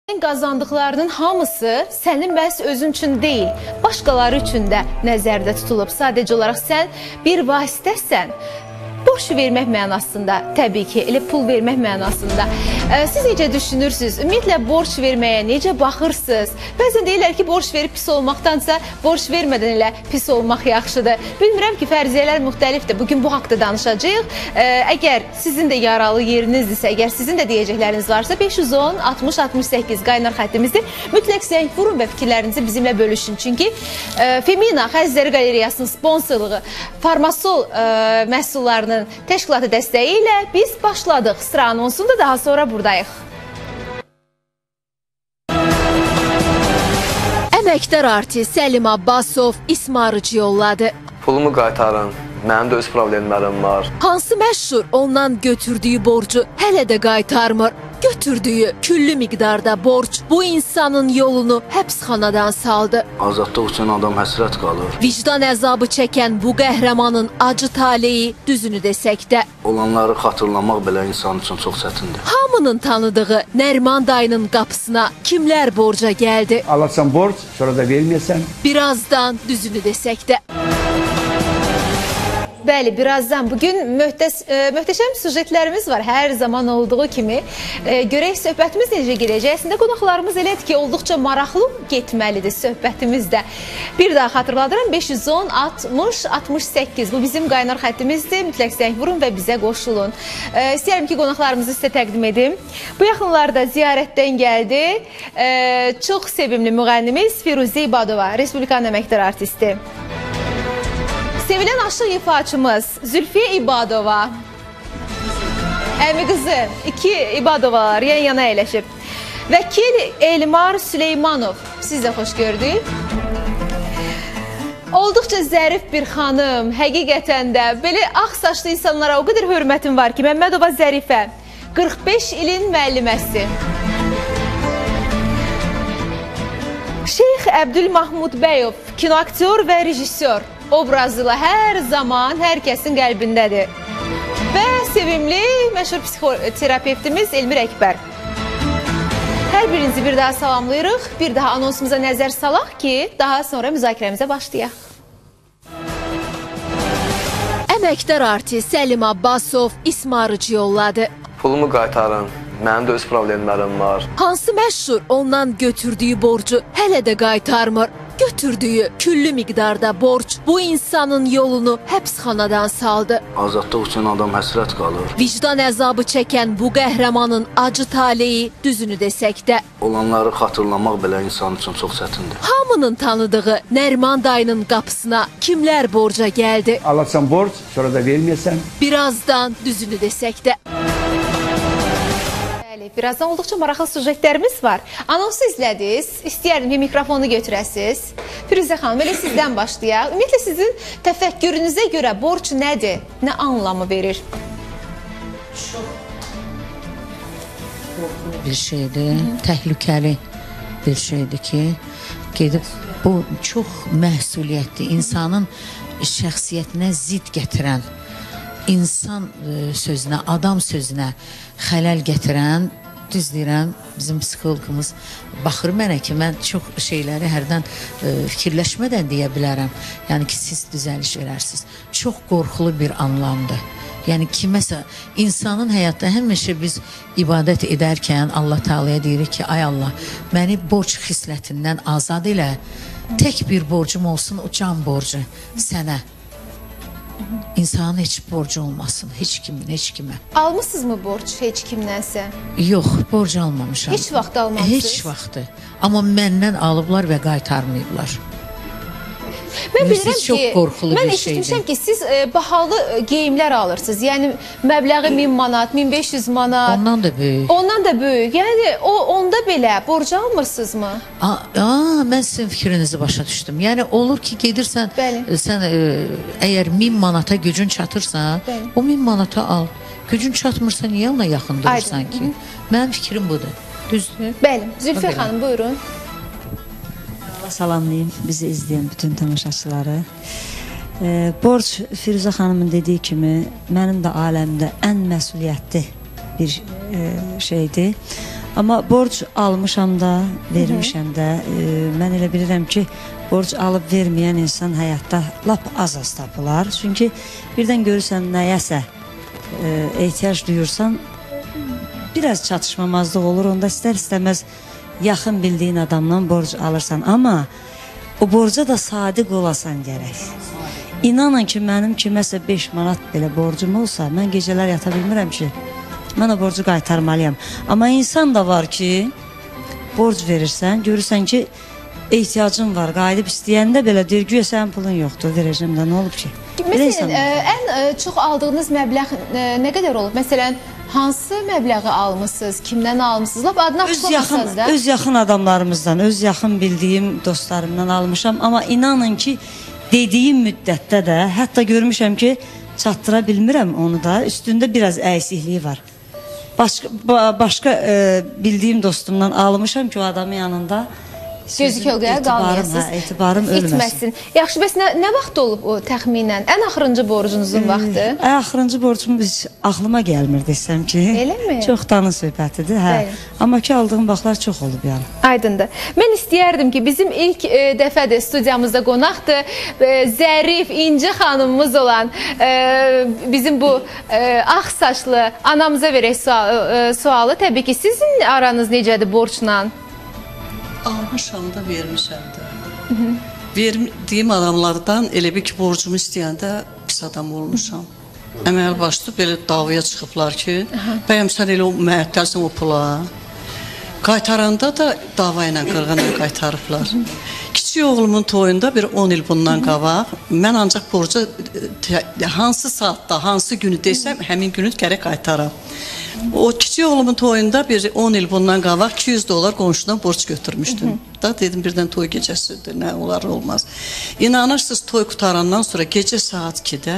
Qazandıqlarının hamısı sənin məhz özün üçün deyil, başqaları üçün də nəzərdə tutulub. Sadəcə olaraq sən bir vasitəsən. Borç vermək mənasında, təbii ki, elə pul vermək mənasında. Siz necə düşünürsünüz? Ümumiyyətlə, borç verməyə necə baxırsınız? Bəzən deyirlər ki, borç verib pis olmaqdansa, borç vermədən elə pis olmaq yaxşıdır. Bilmirəm ki, fərziyyələr müxtəlifdir. Bugün bu haqda danışacağıq. Əgər sizin də yaralı yerinizdirsə, əgər sizin də deyəcəkləriniz varsa, 510-60-68 qaynar xəttimizdir. Mütləq zəng vurun və fikirlərinizi bizimlə bölüşün. Çünki Femina Xəzəri Qalereyasının sponsorluğu Farmasol məhsullarının təşkilatı dəstəyi ilə biz başladıq. Sıra anonsunda daha sonra buradayıq. Əməkdar artist Səlim Abbasov ismarıcı yolladı. Pulumu qaytarın, mənim də öz problemlərim var. Hansı məşhur ondan götürdüyü borcu hələ də qaytarmır. Götürdüyü küllü miqdarda borc bu insanın yolunu həbsxanadan saldı. Azadlıq üçün adam həsrət qalır. Vicdan əzabı çəkən bu qəhrəmanın acı taleyi düzünü desək də Olanları xatırlamaq belə insan üçün çox çətindir. Hamının tanıdığı Nəriman dayının qapısına kimlər borca gəldi? Alırsan borc, sonra da verməyəsən. Birazdan düzünü desək də. Bəli, birazdan bugün möhtəşəm sujetlərimiz var, hər zaman olduğu kimi. Görək söhbətimiz necə girəcək. Əslində qonaqlarımız elədir ki, olduqca maraqlı getməlidir söhbətimiz də. Bir daha xatırladıram, 510-60-68 bu bizim qaynar xəttimizdir. Mütləq zəng vurun və bizə qoşulun. İstəyərəm ki, qonaqlarımızı sizə təqdim edim. Bu yaxınlarda ziyarətdən gəldi. Çox sevimli müğənnimiz Firuzə İbadova, Respublikanın əməkdar artisti. Sevilən aşıq ifaçımız Zülfiyə İbadova, əmi qızı, iki İbadovalar yan-yana əyləşib. Vəkil Elmar Süleymanov, siz də xoş gördük. Olduqca zərif bir xanım, həqiqətən də belə ağ saçlı insanlara o qədər hörmətim var ki, Məmmədova Zərifə, 45 ilin müəlliməsi. Şeyx Əbdülmahmud Bəyov, kinoaktyor və rejissor. Obrazıyla hər zaman hər kəsin qəlbindədir. Və sevimli, məşhur psixoterapevtimiz Elmir Əkbər. Hər birinizi bir daha salamlayırıq, bir daha anonsumuza nəzər salaq ki, daha sonra müzakirəmizə başlayaq. Əməkdar artist Səlim Abbasov ismarıcı yolladı. Pulumu qaytarın, mənim də öz problemlərim var. Hansı məşhur ondan götürdüyü borcu hələ də qaytarmır. Götürdüyü küllü miqdarda borc bu insanın yolunu həbsxanadan saldı. Azadlıq üçün adam həsrət qalır. Vicdan əzabı çəkən bu qəhrəmanın acı taleyi düzünü desək də Olanları xatırlamaq belə insan üçün çox çətindir. Hamının tanıdığı Nəriman dayının qapısına kimlər borca gəldi? Alırsan borc, sonra da verməyəsən. Birazdan düzünü desək də Birazdan olduqca maraqlı sujetlərimiz var. Anonsu izlədiniz. İstəyərdim ki, mikrofonu götürəsiniz. Firuzə xanım, elə sizdən başlayaq. Ümumiyyətlə, sizin təfəkkürünüzə görə borc nədir? Nə anlamı verir? Çox qorxulu bir şeydir. Təhlükəli bir şeydir ki, gedib bu çox məsuliyyətli, insanın şəxsiyyətinə zidd gətirən, insan sözünə, adam sözünə xələl gətirən, düz deyirəm, bizim psixologumuz baxır mənə ki, mən çox şeyləri hərdən fikirləşmədən deyə bilərəm. Yəni ki, siz düzəliş verərsiniz. Çox qorxulu bir anlamdır. Yəni kiməsə, insanın həyatda həmişə biz ibadət edərkən Allah Teala'ya deyirik ki, ay Allah, məni borc xislətindən azad elə, tək bir borcum olsun, o can borcu sənə. İnsanın heç borcu olmasın, heç kimin, heç kimə. Almışsınız mı borc heç kimdənsə? Yox, borc almamışam. Heç vaxt almamışsınız? Heç vaxtı. Amma məndən alıblar və qaytarmayıblar. Mən bilirəm ki, mən eşitmişəm ki, siz bahalı geyimlər alırsınız. Yəni, məbləği 1000 manat, 1500 manat. Ondan da böyük. Ondan da böyük. Yəni, onda belə borcu almırsınız mı? Mən sizin fikrinizi başa düşdüm. Yəni, olur ki, gedirsən, sən əgər 1000 manata gücün çatırsan, o 1000 manata al. Gücün çatmırsa, niyə ona yaxın durursan ki? Mənim fikrim budur. Düzdür? Bəli. Zülfiyə xanım, buyurun. Salamlayayım bizi izləyən bütün tamaşaçıları. Borc Firuzə xanımın dediyi kimi mənim də aləmdə ən məsuliyyətli bir şeydir. Amma borc almışam da, vermişəm də. Mən elə bilirəm ki, borc alıb verməyən insan həyatda lap az tapılar. Çünki birdən görürsən nəyəsə ehtiyac duyursan, biraz çatışmamazlıq olur. Onda istər-istəməz yaxın bildiyin adamdan borc alırsan. Amma o borca da sadiq olasan gərək. İnanın ki, mənim kiməsə 5 manat belə borcum olsa, mən gecələr yata bilmirəm ki, mən o borcu qaytarmalıyam. Amma insan da var ki, borc verirsən, görürsən ki, ehtiyacın var, qayıdıb istəyəndə belə deyir, güya sənin pulun yoxdur, verəcəm də, nə olub ki? Məsələn, ən çox aldığınız məbləğ nə qədər olub? Məsələn, hansı məbləği almışsınız, kimdən almışsınız? Lap adına açıqlamasanız da. Öz yaxın adamlarımızdan, öz yaxın bildiyim dostlarımdan almışam. Amma inanın ki, dediyim müddətdə də, hətta görmüşəm ki, çatdıra bilmirəm onu da, üstündə biraz əysikliyi var. Başqa bildiyim dostumdan almışam ki, o adamın yanında gözü kölgəyə qalmayasınız. Etibarım ölməsin. İtməsin. Yaxşı, bəs nə vaxt olub o təxminən? Ən axırıncı borcunuzun vaxtı? Axırıncı borcum heç aklıma gəlmir desəm ki. Elə mi? Çox tanı söhbətidir. Hə. Amma ki, aldığım vaxtlar çox olub yəni. Aydındır. Mən istəyərdim ki, bizim ilk dəfədir studiyamızda qonaqdır. Zərif, inci xanımımız olan bizim bu ağ saçlı anamıza verək sualı. Təbii ki, sizin aranız necədir borcla? Almışam da, vermişəm də. Verdiğim adamlardan elə bir ki, borcumu istəyəndə pis adam olmuşam. Əməl başlı belə davaya çıxıblar ki, bəyəm sən elə müəttəlsən o pula. Qaytaranda da dava ilə qırğına qaytarıblar. Kiçik oğlumun toyunda bir 10 il bundan qabaq, mən ancaq borcu hansı saatda, hansı günü desəm, həmin günü gərək qaytaram. O kiçik oğlumun toyunda bir 10 il bundan qabaq $200 qonşudan borc götürmüşdüm. Da dedim birdən toy gecəsidir, nə olar olmaz. İnanırsınız, toy qutarandan sonra gecə saat 2-də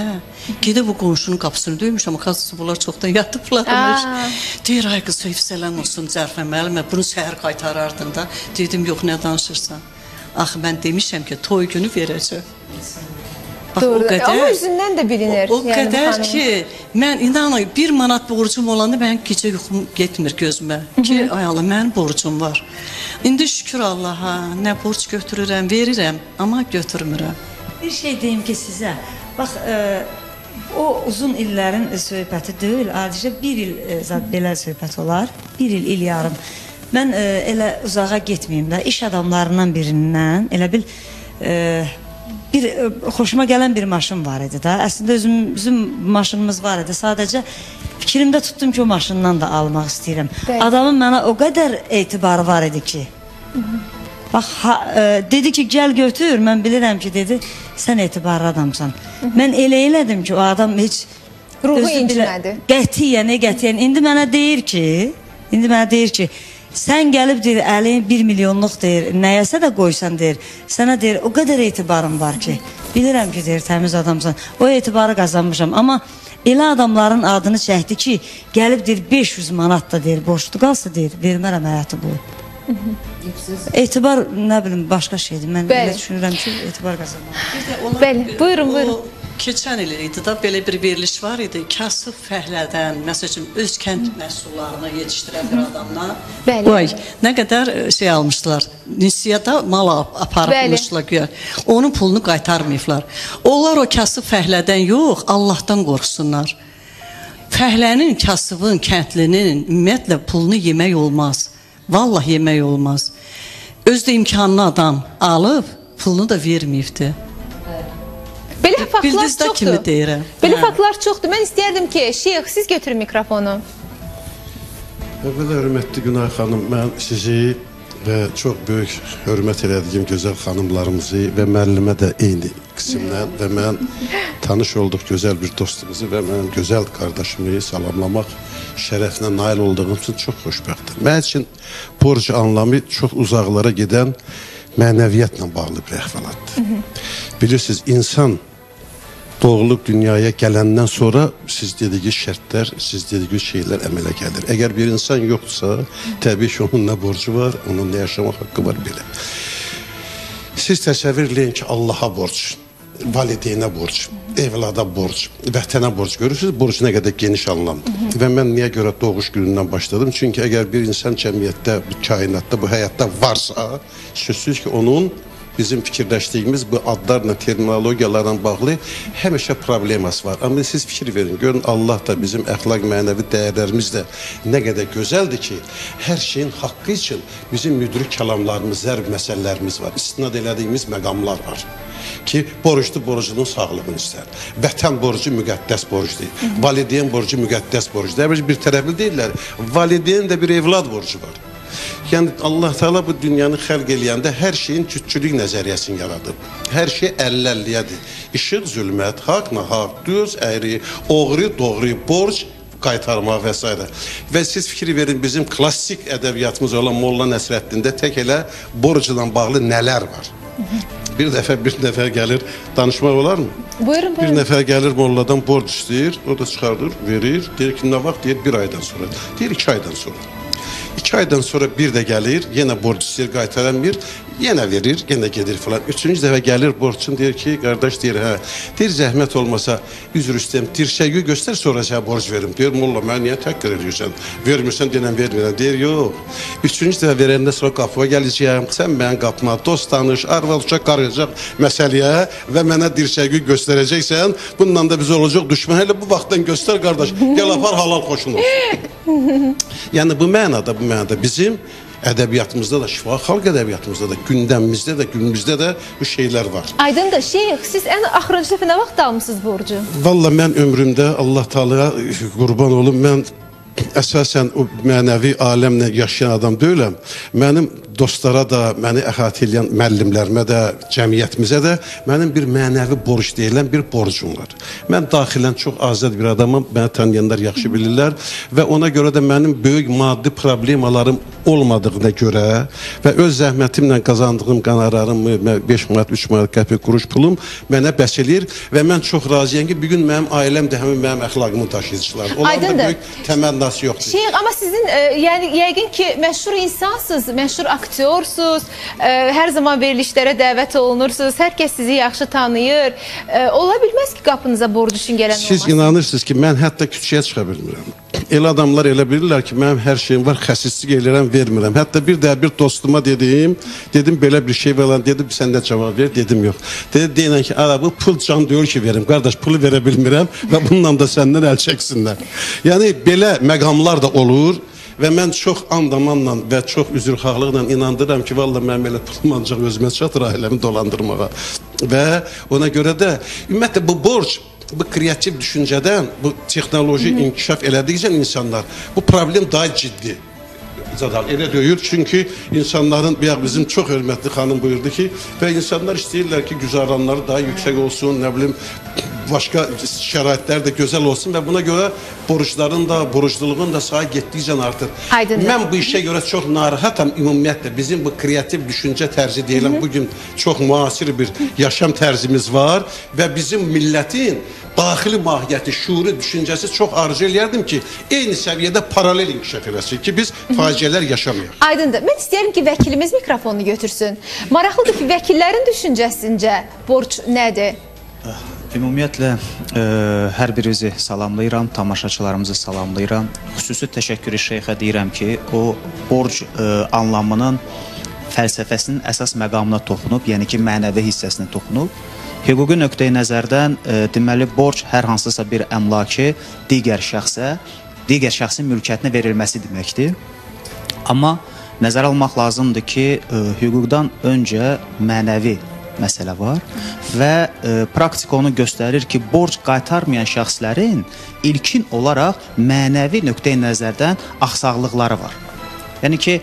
gedib bu qonşunun qapısını döymüş, amma qazısı bunlar çoxdan yatıblarmış. Deyir, ay qız, heyfsələn olsun Zərfə müəllimə, bunu səhər qaytarardın da. Dedim, yox, nə danışırsan? Axı, mən demişəm ki, toy günü verəcəm. Doğru, amma üzündən də bilinir. O qədər ki, mən inanın, 1 manat borcum olanda mən gecə yuxum getmir gözümə. Ki, ay Allah, mənim borcum var. İndi şükür Allaha, nə borc götürürəm, verirəm, amma götürmürəm. Bir şey deyim ki sizə, bax, o uzun illərin söhbəti deyil, adicə 1 il belə söhbət olar, 1 il yarım. Mən elə uzağa getməyim də, iş adamlarından birindən, elə bil, xoşuma gələn bir maşın var idi da. Əslində özümüzün maşınımız var idi. Sadəcə fikrimdə tutdum ki, o maşından da almaq istəyirəm. Adamın mənə o qədər etibarı var idi ki. Bax, dedi ki, gəl götür. Mən bilirəm ki, dedi, sən etibarlı adamsan. Mən elə elədim ki, o adam heç ruhu incimədi. Qətiyyən. İndi mənə deyir ki, sən gəlib deyir, əlin 1 milyonluq deyir, nəyəsə də qoysan deyir, sənə deyir, o qədər etibarım var ki, bilirəm ki, deyir, təmiz adamsan, o etibarı qazanmışam, amma elə adamların adını çəkdi ki, gəlib deyir, 500 manat da deyir, borçlu qalsa deyir, vermərəm həyatı bu. Etibar, nə bilim, başqa şeydir, mən elə düşünürəm ki, etibar qazanmaq. Bəli, buyurun. Keçən il idi da, belə bir veriliş var idi, kasıb fəhlədən, məsəl üçün, öz kənd məhsullarını yetişdirən bir adamdan, vay, nə qədər şey almışdılar, nisiyada mal aparmışdılar güya, onun pulunu qaytarmayıblar. Onlar o kasıb fəhlədən yox, Allahdan qorxsunlar. Fəhlənin, kasıbın, kəndlinin ümumiyyətlə pulunu yemək olmaz, vallahi yemək olmaz. Özdə imkanlı adam alıb, pulunu da verməyibdi. Belə faktlar çoxdur. Belə faktlar çoxdur. Mən istəyərdim ki, Şeyx, siz götürün mikrofonu. Əvvəla, hörmətli Günay xanım, mən sizi və çox böyük hörmət elədiyim gözəl xanımlarımızı və müəllimə də eyni qismdən və mən tanış olduq gözəl bir dostumuzu və mənim gözəl qardaşımı salamlamaq şərəfinə nail olduğum üçün çox xoşbəxtdir. Mən üçün borc anlamı çox uzaqlara gedən mənəviyyatla bağlı bir əhvalatdır. Bilirsiniz, insan doğulub dünyaya gələndən sonra siz dediyiniz şərtlər, siz dediyiniz şeylər əmələ gəlir. Əgər bir insan yoxdursa, təbii ki, onun nə borcu var, onun nə yaşamaq haqqı var belə. Siz təsəvvür eləyin ki, Allaha borc, valideynə borc, evlada borc, vətənə borc görürsünüz, borc nə qədər geniş anlamdır. Və mən niyə görə doğuş günündən başladım? Çünki əgər bir insan cəmiyyətdə, bu kainatda, bu həyatda varsa, sözsüz ki, onun bizim fikirləşdiyimiz bu adlarla, terminologiyalarla bağlı həmişə probleması var. Amma siz fikir verin, görün Allah da bizim əxlaq, mənəvi dəyərlərimiz də nə qədər gözəldir ki, hər şeyin haqqı üçün bizim müdrik kəlamlarımız, zərb məsələlərimiz var, istinad elədiyimiz məqamlar var. Ki, borclu borcunun sağlığını istər. Vətən borcu müqəddəs borcdur. Valideyn borcu müqəddəs borcdur. Bir tərəfli deyirlər, valideyn də bir evlad borcu var. Yəni Allah Teala bu dünyanı xəlq eləyəndə hər şeyin cütçülük nəzəriyyəsini yaradıb. Hər şey 50-50-yədir. İşıq, zülmət, haqq, nahaq, düz, əyri, oğru, doğru, borc, qaytarmaq və s. Və siz fikir verin, bizim klassik ədəbiyyatımız olan Molla Nəsrəddində tək elə borcla bağlı nələr var? Bir nəfər gəlir, danışmaq olarmı? Buyurun, buyurun. Bir nəfər gəlir molladan borc istəyir, o da çıxardır, verir, deyir ki, nə vaxt? Deyir, 1 aydan sonra. Deyir, 2 aydan sonra. 2 aydan sonra bir də gəlir, yenə borc istəyir, qaytaramır, yenə verir, yenə gedir falan. 3-cü dəfə gəlir borcun, deyir ki, qardaş deyir, hə, deyir, zəhmət olmasa, üzr istəyəm, dirşəyi göstər, sonra sənə borc verim. Deyir, molla, mən niyə təhqir edirsən? Vermirsən, denən vermirəm. Deyir, yox. 3-cü dəfə verəndə sonra qapıya gələcəyəm, sən mənim qapıma dost tanış, arvad uşaq qarayacaq məsələyə və mənə dirşəyi göstərəcəksən, bundan da biz olacaq düşmən. Hələ bu vaxtdan göstər, qardaş, gəl apar, halal xoşun olsun. Yəni, bu mənada bizim ədəbiyyatımızda da, şifa xalq ədəbiyyatımızda da, gündəmimizdə də, günümüzdə də bu şeylər var. Aydındır, şeyx, siz ən axırıncı dəfə nə vaxt almışsınız borcu? Valla mən ömrümdə Allah Teala'ya qurban olum, mən əsasən o mənəvi aləmlə yaşayan adam deyiləm. Mənim dostlara da, məni əhatə edən müəllimlərimə də, cəmiyyətimizə də mənim bir mənəvi borc deyilən bir borcum var. Mən daxilən çox azad bir adamım, məni tanıyanlar yaxşı bilirlər və ona görə də mənim böyük maddi problemalarım olmadığına görə və öz zəhmətimlə qazandığım qanararım, 5 manat, 3 manat, qəpik, quruş pulum mənə bəs eləyir və mən çox razıyam ki, bugün mənim ailəm də həmin mənim əxlaqımın taşıyıcıları. Onların da böyük təmənnası yoxdur. Şeyx, amma sizin yəni yəqin ki, məşhur insansınız, məşhur aktyorsunuz, hər zaman verilişlərə dəvət olunursunuz, hər kəs sizi yaxşı tanıyır. Ola bilməz ki, qapınıza borc üçün gələn olmasın. Siz inanırsınız ki, mən hətta küçəyə çıxa bilmirəm. Elə adamlar elə bilirlər ki, mənim hər şeyim var, xəsislik eləyirəm, vermirəm. Hətta bir dostuma dedim belə bir şey var, dedim, sən də cavab ver, dedim, yox. Deyilən ki, bu pul can deyil ki, verim, qardaş, pulu verə bilmirəm və bundan da səndən əl çəksinlər. Yəni, belə məqamlar da olur və mən çox andamanla və çox üzrxahlıqla inandırıram ki, valla mənim elə pulum ancaq özümə çatır ailəmi dolandırmağa. Və ona görə də, ümumiyyətlə, bu borc, bu kreativ düşüncədən, bu texnoloji inkişaf elədikcə insanlar, bu problem daha ciddi. Elə deyir, çünki insanların, bizim çox hörmətli xanım buyurdu ki, və insanlar istəyirlər ki, güzaranları daha yüksək olsun, nə bilim, başqa şəraitlər də gözəl olsun və buna görə borcların da, borcluluğun da sayı getdikcə artır. Mən bu işə görə çox narahatam ümumiyyətlə. Bizim bu kreativ düşüncə tərzi deyilən bugün çox müasir bir yaşam tərzimiz var və bizim millətin daxili mahiyyəti, şuuru, düşüncəsi çox arzu eləyərdim ki, eyni səviyyədə paralel inkişaf eləsin ki, biz faciələr yaşamayaq. Aydındır. Mən istəyirəm ki, vəkilimiz mikrofonunu götürsün. Maraqlıdır ki, vəkillərin düşüncəsincə borc nədir? Ümumiyyətlə, hər birinizi salamlayıram, tamaşaçılarımızı salamlayıram. Xüsusi təşəkkürü şeyxə deyirəm ki, o borc anlamının fəlsəfəsinin əsas məqamına toxunub, yəni ki, mənəvi hissəsinə toxunub. Hüquqi nöqteyi nəzərdən deməli, borc hər hansısa bir əmlakı digər şəxsin mülkiyyətinə verilməsi deməkdir. Amma nəzərə almaq lazımdır ki, hüquqdan öncə mənəvi məsələ var və praktika onu göstərir ki, borc qaytarmayan şəxslərin ilkin olaraq mənəvi nöqteyi nəzərdən axsaqlıqları var. Yəni ki,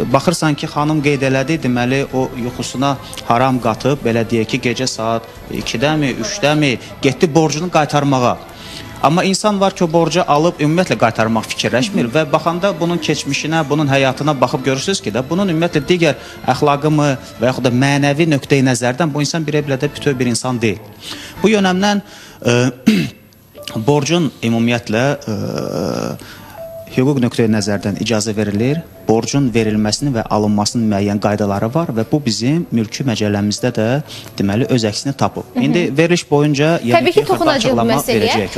baxırsan ki, xanım qeyd elədi, deməli, o yuxusuna haram qatıb, belə deyək ki, gecə saat 2-dəmi, 3-dəmi getdi borcunu qaytarmağa. Amma insan var ki, o borcu alıb ümumiyyətlə qaytarmaq fikirləşmir və baxanda bunun keçmişinə, bunun həyatına baxıb görürsünüz ki, bunun ümumiyyətlə digər əxlaqımı və yaxud da mənəvi nöqteyi nəzərdən bu insan bir evlədə bütöv bir insan deyil. Bu yönəmdən borcun ümumiyyətlə hüquq nöqteyi-nəzərdən icazə verilir. Borcun verilməsinin və alınmasının müəyyən qaydaları var və bu bizim mülki məcəlləmizdə də deməli öz əksini tapıb. İndi veriliş boyunca təbii ki, toxunacaq bu məsələyə.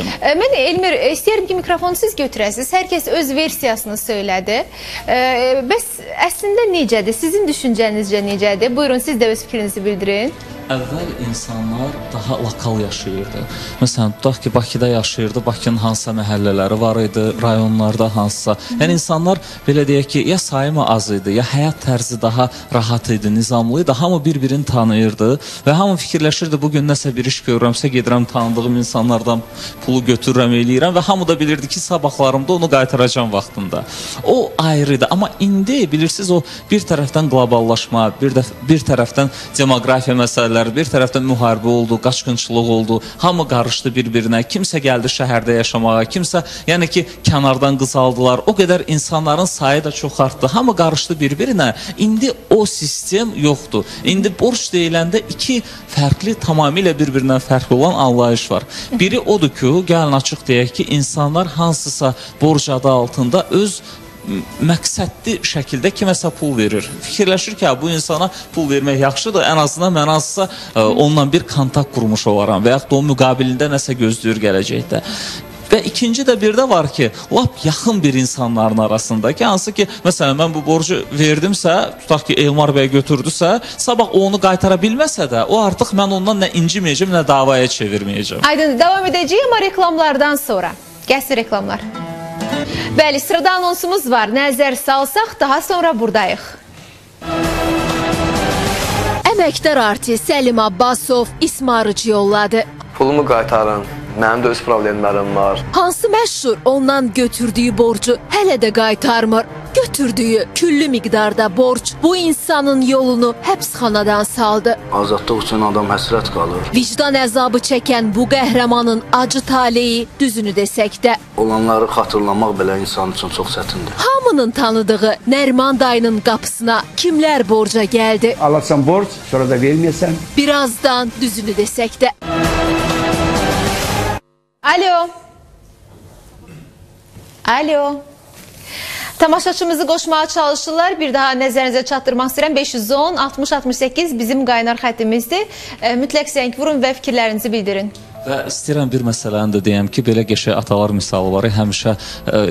Mən Elmir, istəyirəm ki, mikrofonu siz götürəsiniz. Hər kəs öz versiyasını söylədi. Bəs əslində necədir? Sizin düşüncənizcə necədir? Buyurun, siz də öz fikrinizi bildirin. Əvvəl insanlar daha lokal yaşayırdı. Məsələn, tutaq ki, Bakıda yaşayırdı, Bakının hansısa məhəllələri var idi, rayonlarda hansısa. Yəni, insanlar, belə deyək ki, ya sayımı az idi, ya həyat tərzi daha rahat idi, nizamlı idi, hamı bir-birini tanıyırdı və hamı fikirləşirdi, bugün nəsə bir iş görürəmsə, gedirəm tanıdığım insanlardan pulu götürürəm, eləyirəm və hamı da bilirdi ki, sabahlarımda onu qaytaracam vaxtında. O ayrı idi, amma indi, bilirsiniz, o bir tərəfdən qloballaşma, bir tərəfdən demografiya məsələləri, bir tərəfdən müharibə oldu, qaçqınçılıq oldu, hamı qarışdı bir-birinə, kimsə gəldi şəhərdə yaşamağa, kimsə, yəni ki, kənardan qızaldılar, o qədər insanların sayı da çox artdı, hamı qarışdı bir-birinə, indi o sistem yoxdur. İndi borc deyiləndə iki fərqli, tamamilə bir-birindən fərqli olan anlayış var. Biri odur ki, gəlin açıq deyək ki, insanlar hansısa borc adı altında öz məqsədli şəkildə kiməsə pul verir. Fikirləşir ki, bu insana pul vermək yaxşıdır, ən azından mən hansısa onunla bir kontakt qurmuş olaram və yaxud da o müqabilində nəsə gözləyir gələcəkdə. Və ikinci də bir də var ki, lap yaxın bir insanların arasında ki, hansı ki, məsələn, mən bu borcu verdimsə, tutaq ki, Elmar bəy götürdüsə, sabah onu qaytara bilməsə də, o artıq mən ondan nə inciməyəcəm, nə davaya çevirməyəcəm. Aydın, davam edəcəyik amma reklamlardan sonra. Gəlsin reklamlar. Bəli, sırada anonsumuz var. Nəzər salsaq, daha sonra buradayıq. Əməkdar artist Səlim Abbasov ismarıcı yolladı. Pulumu qaytarın. Mənim də öz problemlərim var. Hansı məşhur ondan götürdüyü borcu hələ də qaytarmır. Götürdüyü küllü miqdarda borc bu insanın yolunu həbsxanadan saldı. Azadlıq üçün adam həsrət qalır. Vicdan əzabı çəkən bu qəhrəmanın acı taleyi düzünü desək də Olanları xatırlamaq belə insan üçün çox çətindir. Hamının tanıdığı Nərman dayının qapısına kimlər borca gəldi? Alırsan borç, sonra da verməyəsən. Birazdan düzünü desək də. Alo. Alo. Tamaşaçımızı qoşmağa çalışırlar. Bir daha nəzərinizə çatdırmaq istəyirəm. 510-60-68 bizim qaynar xəttimizdir. Mütləq zəng vurun və fikirlərinizi bildirin. Və istəyirəm bir məsələni də deyəm ki, belə qəşəng atalar misalı var, həmişə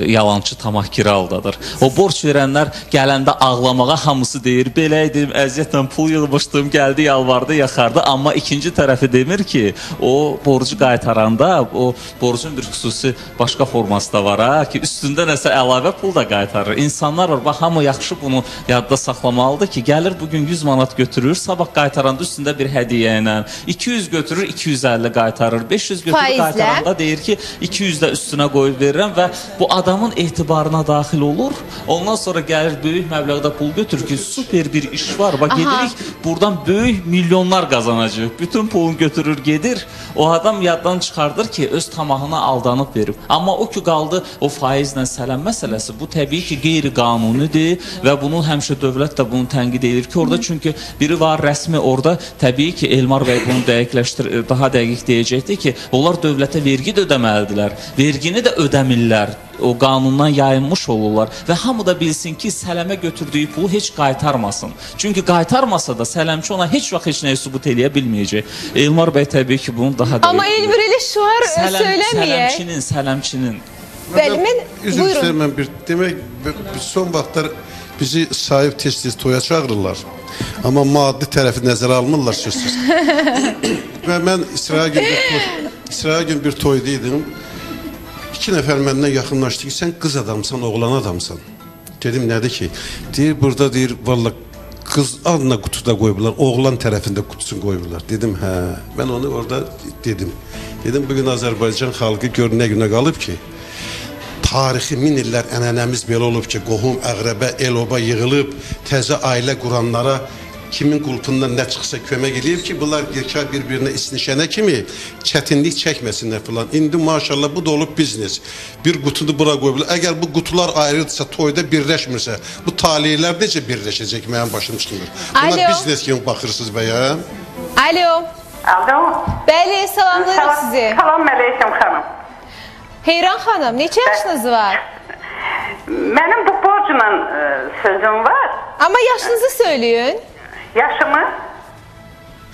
yalançı tamahkiri aldadır. O borc verənlər gələndə ağlamağa hamısı deyir, belə idim, əziyyətlə pul yığmışdım, gəldi, yalvardı, yaxardı. Amma ikinci tərəfi demir ki, o borcu qaytaranda, o borcun bir xüsusi başqa forması da var, ha, ki, üstündə nəsə əlavə pul da qaytarır. İnsanlar var, bax, hamı yaxşı bunu yadda saxlamalıdır ki, gəlir bugün 100 manat götürür, sabah qaytaranda üstündə bir hədiyyə ilə, 200 götürür, 250 qaytarır. 500 götürüb qaytaranda deyir ki, 200 də üstünə qoyub verirəm və bu adamın etibarına daxil olur. Ondan sonra gəlir, böyük məbləğdə pul götürür ki, super bir iş var. Bax, gedirik, buradan böyük milyonlar qazanacaq. Bütün pulunu götürür, gedir. O adam yaddan çıxardır ki, öz tamahına aldanıb verib. Amma o ki, qaldı o faizlə sələm məsələsi. Bu, təbii ki, qeyri-qanunidir və bunu həmişə dövlət də bunu tənqid edir ki, orada çünki biri var, rəsmi orada. Təbii ki, Elmar bəy bunu daha dəqiq deyəcəkdir ki, onlar dövlətə vergi də ödəməlidirlər. Vergini də ödəmirlər. O qanundan yayınmış olurlar və hamı da bilsin ki, sələmə götürdüyü pulu heç qaytarmasın. Çünki qaytarmasa da sələmçi ona heç vaxt heç nəyi sübut eləyə bilməyəcək. Elmar bəy təbii ki, bunu daha da... Amma Elmir elə şuar söyləməyək. Sələmçinin. Bəli, mən... Üzr istəyirəm, demək, son vaxtlar bizi sahib tez-tez toya çağırırlar. Amma maddi tərəfi nəzərə almırlar sözsüz. Və mən İsrail gün bir toyda idim. 2 nəfər məndən yaxınlaşdı ki, sən qız adamsan, oğlan adamsan. Dedim, nədir ki? Deyir, burada deyir, valla qız adına qutuda qoyublar, oğlan tərəfində qutusunu qoyublar. Dedim, hə, mən onu orada dedim. Dedim, bugün Azərbaycan xalqı gör nə günə qalıb ki, tarixi 1000 illər ənənəmiz belə olub ki, qohum, əqrəbə, el-oba yığılıb, təzə ailə quranlara kimin qulpundan nə çıxsa kömək eləyib ki, bunlar yekar bir-birinə isnişənə kimi çətinlik çəkməsinlər filan. İndi maşallah bu da olub biznes. Bir qutunu bura qoyublar. Əgər bu qutular ayrıdırsa, toyda birləşmirsə, bu talihlər necə birləşəcək, mənim başım çıxmır. Buna biznes kimi baxırsınız bəyə. Alo. Alo. Bəli, salamlayırıq sizi. Salam əleykum xanım. Heyran xanım, neçə yaşınız var? Mənim bu borcla sözüm var. Amma yaşınızı söyləyin. Yaşımı?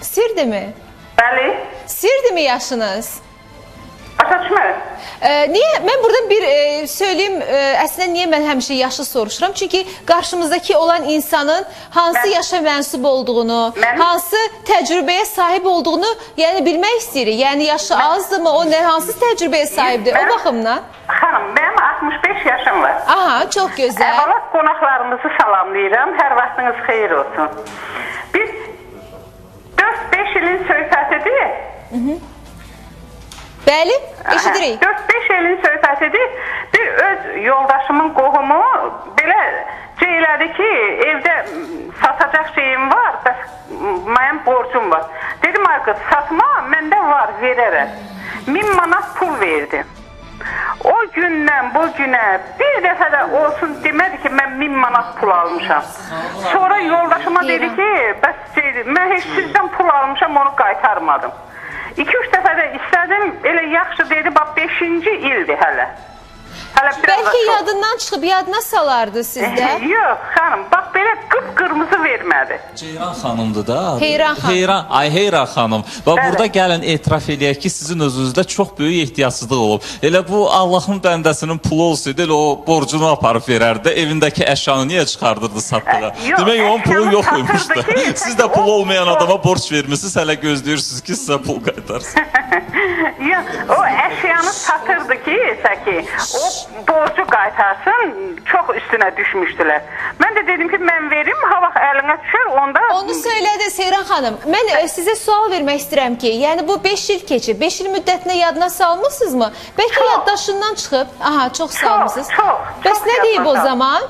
Sirdirmi? Bəli. Sirdirmi yaşınız? Başa düşmürəm. Niyə? Mən buradan bir söyleyeyim, əslində niyə mən həmişə yaşı soruşuram? Çünki qarşımızdakı olan insanın hansı yaşa mənsub olduğunu, hansı təcrübəyə sahib olduğunu bilmək istəyirik. Yəni yaşı azdırmı, o hansı təcrübəyə sahibdir? O baxımdan. Xanım, mənim 65 yaşım var. Aha, çox gözəl. Əvvəla qonaqlarımızı salamlayıram. Hər vaxtınız xeyir olsun. Biz 4-5 ilin söhbətidir. Bəli, eşidirik. 4-5 ilin söhbətidir. Bir öz yoldaşımın qohumu belə elədi ki, evdə satacaq şeyim var, bəs mənim borcum var. Dedim, ay qız, satma, məndə var, verərəm. 1000 manat pul verdim. O gündən bu günə bir dəfə də olsun demədi ki, mən 1000 manat pul almışam. Sonra yoldaşıma dedi ki, bəs mən heç sizdən pul almışam, onu qaytarmadım. 2-3 dəfə də istədim, elə yaxşı dedi, bax 5-ci ildir hələ. Bəlkə yadından çıxıb, yadına salardı sizdə? Yox, xanım, bax belə qıpqırmızı vermədi. Ceyran xanımdır da. Heyran xanım. Heyran xanım. Bax, burada gəlin etiraf edək ki, sizin özünüzdə çox böyük ehtiyatsızlıq olub. Elə bu Allahın bəndəsinin pulu olsaydı, elə o borcunu aparıb verərdi. Evindəki əşyanı niyə çıxardırdı satdığı? Demək, onun pulu yox qoymuşdu. Siz də pulu olmayan adama borc vermişsiniz, hələ gözləyirsiniz ki, sizə pul qaytarsın. Yox, o əşyanı satırdı ki, o borcu qaytarsın, çox üstünə düşmüşdülər. Mən də dedim ki, mən verim, ha vaxt əlinə düşər, onda... Onu söylədi Seyran xanım. Mən sizə sual vermək istəyirəm ki, yəni bu 5 il keçib, 5 il müddətinə yadına salmışsınızmı? Bəlkə yaddaşından çıxıb, aha, çox salmışsınız. Bəs nə deyib o zaman?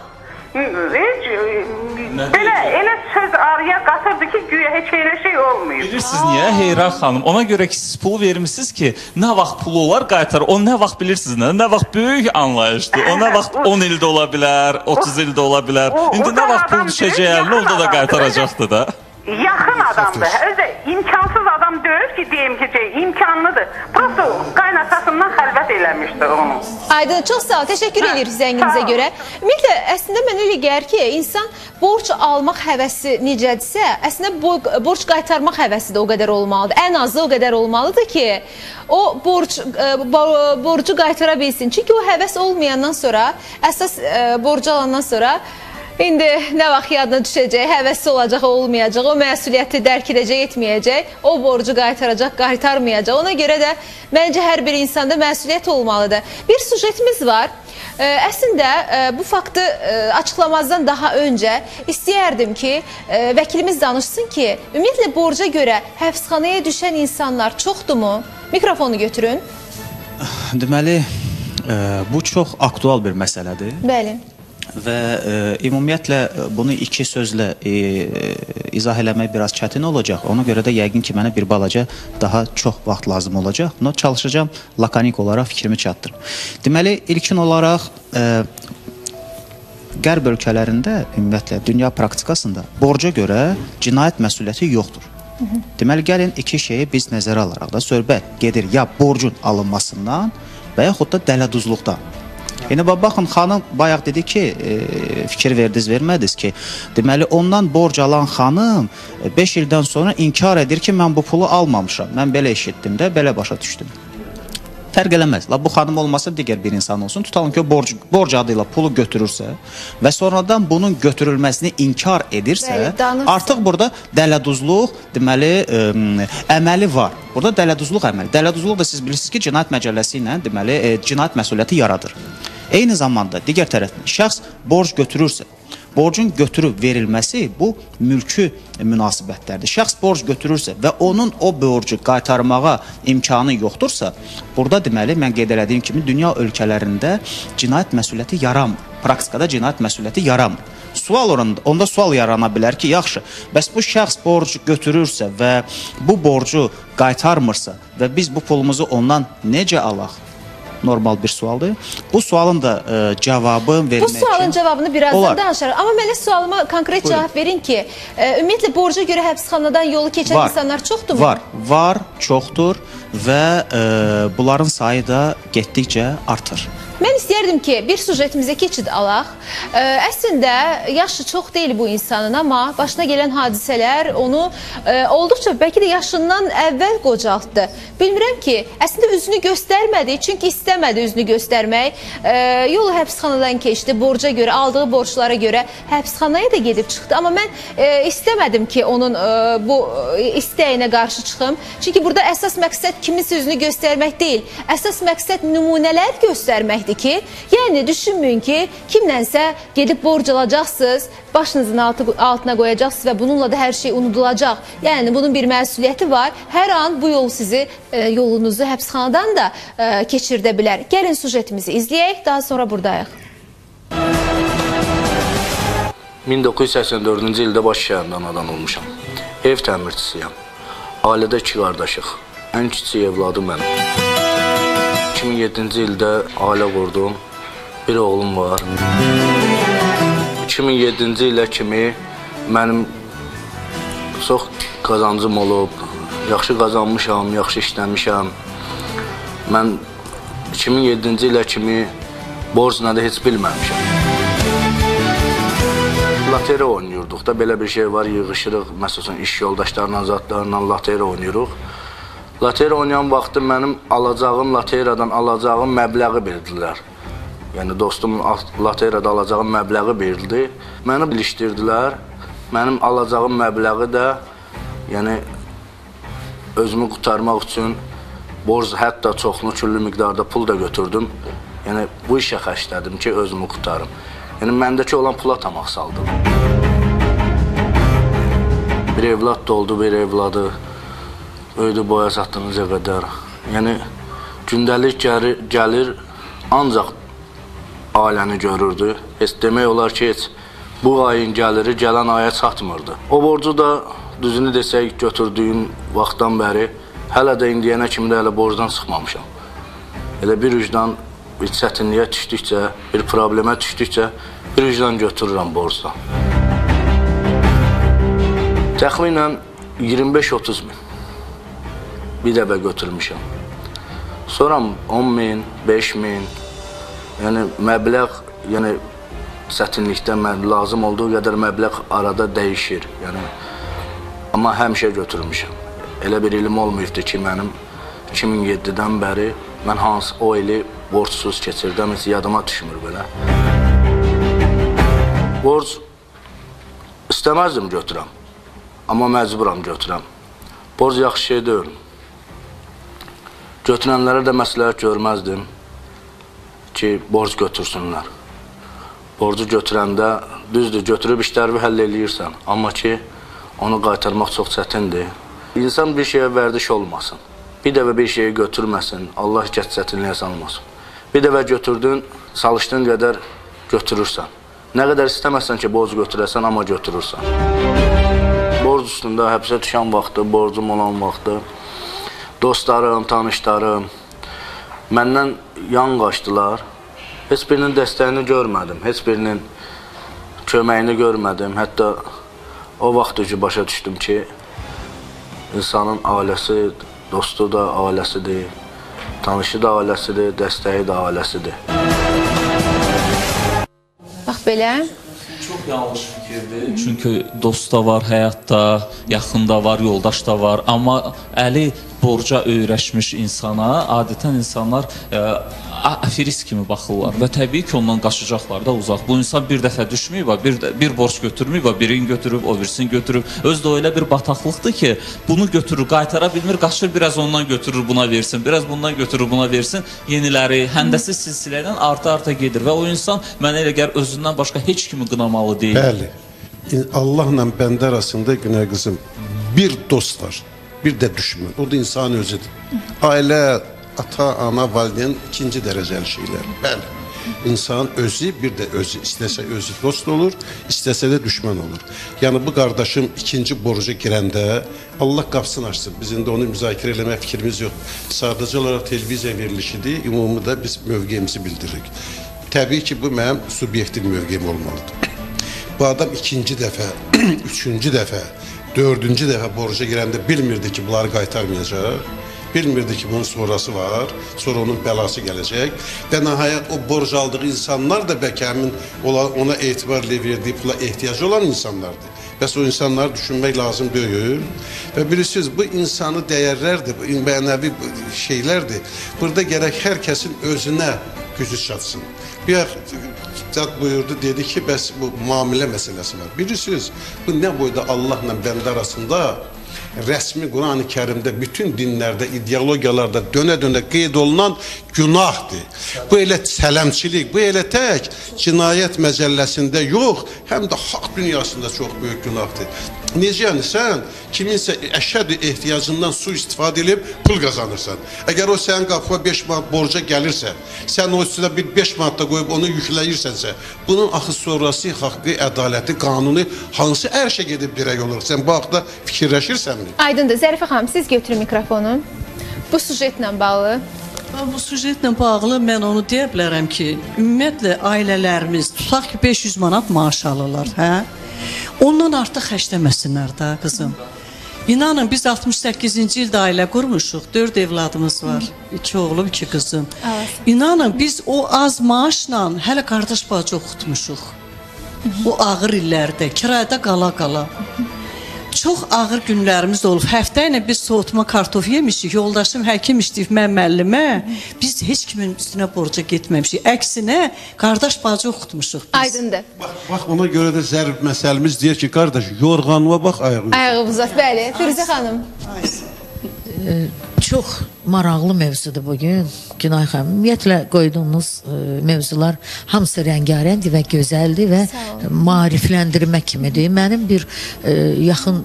Belə elə söz araya qatırdı ki, güya heç elə şey olmuyor. Bilirsiniz niyə Heyran xanım? Ona görə ki, siz pul vermişsiniz ki, nə vaxt pulu olar qaytar. O nə vaxt bilirsiniz, nə vaxt böyük anlayışdır. O nə vaxt 10 ildə ola bilər, 30 ildə ola bilər. İndi nə vaxt pul düşəcək, onda da qaytaracaqdı da. Yaxın adamdır. Özü imkansız adam deyil ki, deyim ki, imkanlıdır. Burası qaynasasından xəlvət eləmişdir onu. Aydın, çox sağ ol. Təşəkkür edirik zənginizə görə. Ümumiyyətlə, əslində mən elə gəlir ki, insan borc almaq həvəsi necədirsə, əslində borc qaytarmaq həvəsi də o qədər olmalıdır. Ən azı o qədər olmalıdır ki, o borcu qaytara bilsin. Çünki o həvəs olmayandan sonra, əsas borcu alandan sonra İndi nə vaxt yadına düşəcək, həvəsi olacaq, olmayacaq, o məsuliyyəti dərk edəcək, etməyəcək, o borcu qaytaracaq, qaytarmayacaq. Ona görə də məncə hər bir insanda məsuliyyət olmalıdır. Bir sujetimiz var. Əslində bu faktı açıqlamazdan daha öncə istəyərdim ki, vəkilimiz danışsın ki, ümumiyyətlə borca görə həbsxanaya düşən insanlar çoxdurmu? Mikrofonu götürün. Deməli, bu çox aktual bir məsələdir. Bəli. Və ümumiyyətlə bunu iki sözlə izah eləmək biraz çətin olacaq. Ona görə də yəqin ki, mənə bir balaca daha çox vaxt lazım olacaq. Çalışacağım lakanik olaraq fikrimi çatdırım. Deməli, ilkin olaraq Qərb ölkələrində, ümumiyyətlə dünya praktikasında borca görə cinayət məsuliyyəti yoxdur. Deməli, gəlin iki şeyi biz nəzərə alaraq da söhbət gedir ya borcun alınmasından və yaxud da dələduzluqdan. Yəni, baxın, xanım bayaq dedi ki, fikir verdiniz, vermədiniz ki, deməli, ondan borc alan xanım 5 ildən sonra inkar edir ki, mən bu pulu almamışam. Mən belə eşitdim də, belə başa düşdüm. Fərq eləməz. Bu xanım olmasa digər bir insan olsun. Tutalım ki, o borc adıyla pulu götürürsə və sonradan bunun götürülməsini inkar edirsə, artıq burada dələduzluq, deməli, əməli var. Burada dələduzluq əməli. Dələduzluq da siz bilirsiniz ki, cinayət məcəlləsi ilə, deməli, cinayət məsuliyyəti yaradır. Eyni zamanda digər tərəfdən şəxs borc götürürsə, borcun götürüb verilməsi bu mülkü münasibətlərdir. Şəxs borc götürürsə və onun o borcu qaytarmağa imkanı yoxdursa, burada deməli, mən qeyd elədiyim kimi, dünya ölkələrində cinayət məsuliyyəti yaranmır. Praktikada cinayət məsuliyyəti yaranmır. Onda sual yarana bilər ki, yaxşı, bəs bu şəxs borc götürürsə və bu borcu qaytarmırsa və biz bu pulumuzu ondan necə alaq? Normal bir sualdır. Bu sualın da cavabını vermək üçün... Bu sualın cavabını birazdan danışarıq. Amma mənə sualıma konkret cavab verin ki, ümumiyyətlə borca görə həbsxanadan yolu keçən insanlar çoxdur mu? Var, çoxdur və bunların sayı da getdikcə artır. Mən istəyərdim ki, bir sujetimizə keçid alaq. Əslində, yaşı çox deyil bu insanın, amma başına gələn hadisələr onu olduqca bəlkə də yaşından əvvəl qocaltdı. Bilmirəm ki, əslində üzünü göstərmədi, çünki istəmədi üzünü göstərmək. Yolu həbsxanadan keçdi, borca görə, aldığı borçlara görə həbsxanaya da gedib çıxdı. Amma mən istəmədim ki, onun bu istəyinə qarşı çıxım. Çünki burada əsas məqsəd kiminsə üzünü göstərmək deyil. Əsas məqsəd nümunələr göstərməkdir ki, yəni düşünməyin ki, kimlənsə gedib borc alacaqsınız, başınızın altına qoyacaqsınız və bununla da hər şey unudulacaq. Yəni bunun bir məsuliyyəti var. Hər an bu yol sizi, yolunuzu həbsxanadan da keçirdə bilər. Gəlin sujetimizi izləyək, daha sonra buradayıq. 1984-cü ildə Bakı şəhərində anadan olmuşam. Ev təmirçisiyəm. Ailədə 2 qardaşıq. Ən kiçik evladım mənim. 2007-ci ildə ailə qurdum. Bir oğlum var. 2007-ci ilə kimi mənim çox qazancım olub. Yaxşı qazanmışam, yaxşı işləmişəm. Mən 2007-ci ilə kimi borc nədə heç bilməmişəm. Loteriya oynayırdıq da, belə bir şey var, yığışırıq, məsələn, iş yoldaşlarla, zatlarla loteriya oynayırıq. Loteriya oynayan vaxtı mənim alacağım, loteriyadan alacağım məbləği bildilər. Yəni, dostumun loteriyada alacağım məbləği bildi. Məni bilişdirdilər. Mənim alacağım məbləği də, yəni, özümü qutarmaq üçün borc, hətta çoxlu, küllü miqdarda pul da götürdüm. Yəni, bu işə xərclədim ki, özümü qutarım. Yəni, məndəki olan pula tamaq saldım. Bir evlad doldu, bir evladı öydü boya çatdığınca qədər. Yəni, gündəlik gəlir, ancaq ailəni görürdü. Heç demək olar ki, heç bu ayın gəliri gələn aya çatmırdı. O borcu da, düzünü desək, götürdüyüm vaxtdan bəri, hələ də indiyənə kimi də hələ borcdan çıxmamışam. Elə bir ucdan bir çətinliyə düşdükcə, bir problemə düşdükcə, bir ucdan götürürəm borcdan. Təxminən 25-30 min bir dəfə götürmüşəm. Sonra 10 min, 5 min, yəni məbləğ, yəni çətinlikdə lazım olduğu qədər məbləğ arada dəyişir. Yəni, amma həmişə götürmüşəm. Elə bir ilim olmayıbdır ki, mənim 2007-dən bəri mən hansı o ili borçsuz keçirdim, heç yadıma düşmür belə. Borc istəməzdim götürəm, amma məcburam götürəm. Borc yaxşı şey deyil. Götürənlərə də məsləhət görməzdim ki, borc götürsünlər. Borcu götürəndə, düzdür, götürüb işlərini həll eləyirsən, amma ki, onu qaytarmaq çox çətindir. İnsan bir şeyə vərdiş olmasın, bir dəfə bir şeyi götürməsin, Allah heç çətinliyə salmasın. Bir dəfə götürdün, çalışdığın qədər götürürsən. Nə qədər istəməzsən ki, borc götürəsən, amma götürürsən. Borc üstündə həbsə düşən vaxtı, borcum olan vaxtı, dostlarım, tanışlarım məndən yan qaçdılar. Heç birinin dəstəyini görmədim, heç birinin köməyini görmədim. Hətta o vaxt ki, başa düşdüm ki, insanın ailəsi, dostu da ailəsidir, tanışı da ailəsidir, dəstəyi də ailəsidir. Bax belə. Çox yanlış fikirdir. Çünki dost da var həyatda, yaxında var, yoldaş da var. Amma əli borca öyrəşmiş insana adətən insanlar aferist kimi baxırlar və təbii ki, ondan qaçacaqlar da uzaq. Bu insan bir dəfə düşməyib, bir borc götürməyib, birini götürüb, o birisini götürüb. Özdə elə bir bataqlıqdır ki, bunu götürür, qaytara bilmir, qaçır, biraz ondan götürür, buna versin, biraz bundan götürür, buna versin. Yeniləri, həndəsi silsilədən arta-arta gedir və o insan mənə elə gəlir özündən başqa heç kimi qınamalı deyil. Bəli, Allahla bəndə arasında Günay qızım, bir dost var, bir də düşmən, o da insan özüdür. Ailə, ata, ana, valideyn ikinci dərəcəli şeylər. Bəli, insan özü, bir də özü. İstəsə özü dost olur, istəsə də düşmən olur. Yəni, bu qardaşım ikinci borca girəndə Allah qapısını açsın. Bizim də onu müzakirə eləmək fikrimiz yox. Sadəcə olaraq televiziya verilişidir, ümumi də biz mövqeyimizi bildiririk. Təbii ki, bu mənim subyektiv mövqeyim olmalıdır. Bu adam ikinci dəfə, üçüncü dəfə, dördüncü dəfə borca girəndə bilmirdi ki, bunları qaytarmayacaq. Bilmirdi ki bunun sonrası var, sonra onun belası gələcək və nəhayət o borc aldığı insanlar da bəlkə həmin ona etibarla verdiği pula ehtiyacı olan insanlardır. Bəs o insanları düşünmək lazım deyil. Və bilirsiniz, bu insanı dəyərlərdir, bu mənəvi şeylərdir. Burada gərək hər kəsin özünə gücü çatsın. Bir zat buyurdu, dedi ki, bəs bu muamilə məsələsi var. Bilirsiniz, bu nə boyda Allahla bəndə arasında rəsmi Quran-ı Kərimdə bütün dinlərdə, ideologiyalarda dönə-dönə qeyd olunan günahdır. Bu elə sələmçilik, bu elə tək cinayət məcəlləsində yox, həm də haqq dünyasında çox böyük günahdır. Necə yəni sən kiminsə əşəd ehtiyacından su istifadə edib pul qazanırsan. Əgər o sənin qapıya 5 manat borca gəlirsə, sən o üstünə bir 5 manat da qoyub onu yükləyirsənsə, bunun axı sonrası haqqı, ədaləti, qanunu hansı ərşə gedib birək olur? Sən bu haqda fikirləşirsənmi? Aydındır. Zərifə xanım, siz götürün mikrofonu. Bu sujetlə bağlı. Bu sujetlə bağlı mən onu deyə bilərəm ki, ümumiyyətlə ailələrimiz tutaq ki 500 manat maaş alırlar, hə? Ondan artıq xərcləməsinlər də qızım. İnanın biz 68-ci ildə ailə qurmuşuq, 4 evladımız var, 2 oğlum, 2 qızım. İnanın biz o az maaşla hələ qardaş bacı oxutmuşuq. O ağır illərdə, kirayədə qala-qala. Çox ağır günlərimiz olub. Həftə ilə biz soğutma kartof yemişik. Yoldaşım həkim işləyib, mən müəllimə. Biz heç kimin üstünə borca getməmişik. Əksinə, qardaş bacı oxutmuşuq biz. Aydındır. Bax, ona görə də zərb məsəlimiz deyir ki, qardaş, yorğanıma bax, ayağını. Ayağı uzat, bəli. Firuzə xanım. Çox maraqlı mövzudur bugün. Günay xanım, ümumiyyətlə qoyduğunuz mövzular hamısı rəngarəngdir və gözəldir və maarifləndirmə kimidir. Mənim bir yaxın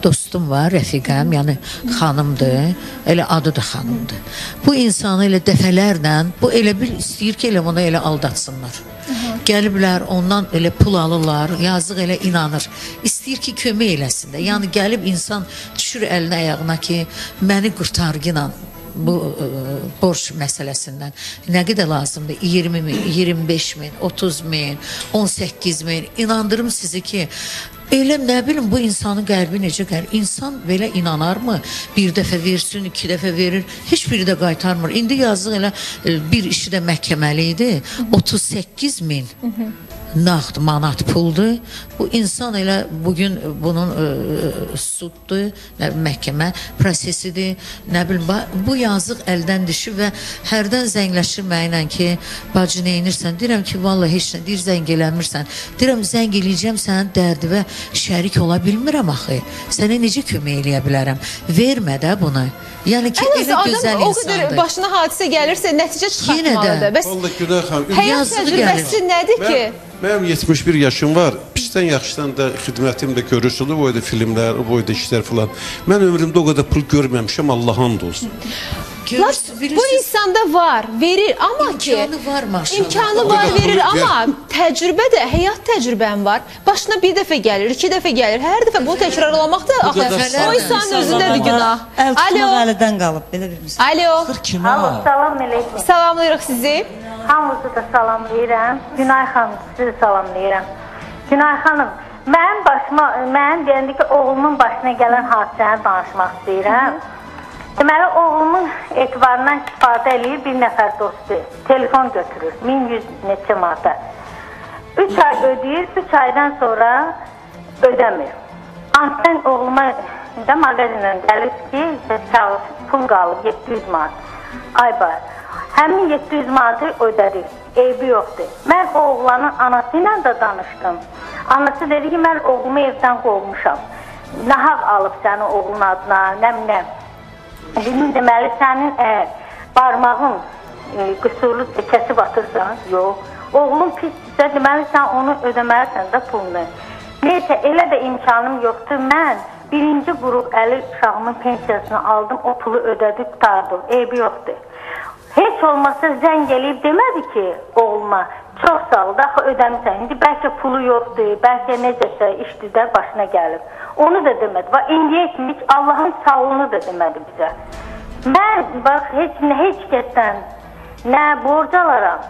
dostum var, rəfiqəm, yəni xanımdır, elə adı da xanımdır. Bu insanı elə dəfələrlə, bu elə bir istəyir ki, elə ona elə aldatsınlar. Gəliblər, ondan elə pul alırlar, yazıq elə inanır. İstəyir ki, kömək eləsin də. Yəni gəlib insan düşür əlinə ayağına ki, məni qurtargınan bu borç məsələsindən nə qədər lazımdır? 20 min, 25 min, 30 min, 18 min. İnandırım sizi ki, elə nə bilim bu insanın qəlbi necə gəlir? İnsan belə inanarmı? Bir dəfə versin, 2 dəfə verir, heç biri də qaytarmır. İndi yazıq elə bir işi də məhkəməli idi. 38 min nağd manat puldur. Bu insan elə bugün bunun suddur, məhkəmə prosesidir. Nə bilim, bu yazıq əldən düşür və hərdən zəngləşir mənlə ki, bacı nə edirsən? Deyirəm ki, vallahi heç nə, deyir zəng eləmirsən. Deyirəm, zəng eləyəcəm sənin dərdi və şərik ola bilmirəm axı. Sənə necə kömək eləyə bilərəm? Vermə də bunu. Yəni ki, elə gözəl insandır. O qədər başına hadisə gəlirsə, nəticə çıxartmalıdır. Bəs həyat təcrübəsi nədir ki? Mənim 71 yaşım var. Pisdən yaxşıdan da xidmətim də görürsünüz. O boyda filmlər, o boyda işlər filan. Mən ömrümdə o qədər pul görməmişəm, Allah'a and olsun. Bu insanda var, verir, amma ki imkanı var, verir, amma təcrübə də, həyat təcrübəm var. Başına bir dəfə gəlir, 2 dəfə gəlir, hər dəfə bunu təkrarlamaq da axı o insanın özündədir günah. Əl tutmaq əlidən qalıb, belə bir misal. Alo. Salam əleykum. Salamlayırıq sizi. Hamınızı da salamlayıram. Günay xanım, sizi salamlayıram. Günay xanım, mən deyəndə ki, oğlumun başına gələn hadisəni danışmaq istəyirəm. Deməli, oğlumun etibarından istifadə eləyir bir nəfər dostu. Telefon götürür, 1100 neçə manata. 3 ay ödəyir, 3 aydan sonra ödəmir. Antən oğluma da mağazinlə gəlir ki, pul qalıb 700 manat. Ay var. Həmin 700 manatı ödədik. Eybi yoxdur. Mən oğlanın anası ilə də danışdım. Anası dedi ki, mən oğlumu evdən qovmuşam. Nahaq alıb səni oğlun adına, nə. Deməli, sənin əgər barmağın qüsurlu kəsib atırsan, yox. Oğlun pisdirsə, deməli, sən onu ödəməlisən də pulunu. Neysə, elə də imkanım yoxdur. Mən birinci qrup əli uşağımın pensiyasını aldım, o pulu ödədik, tutardım. Eybi yoxdur. Heç olmasa zəng eləyib demədi ki, oğluma, çox sağ ol, daxı ödəmişsən. İndi bəlkə pulu yoxdur, bəlkə necəsə işdirdə başına gəlib. Onu da demədi. Bax, indiyə kimi Allahın sağlığını da demədi bizə. Mən, bax, heç kəsdən nə borc alaram,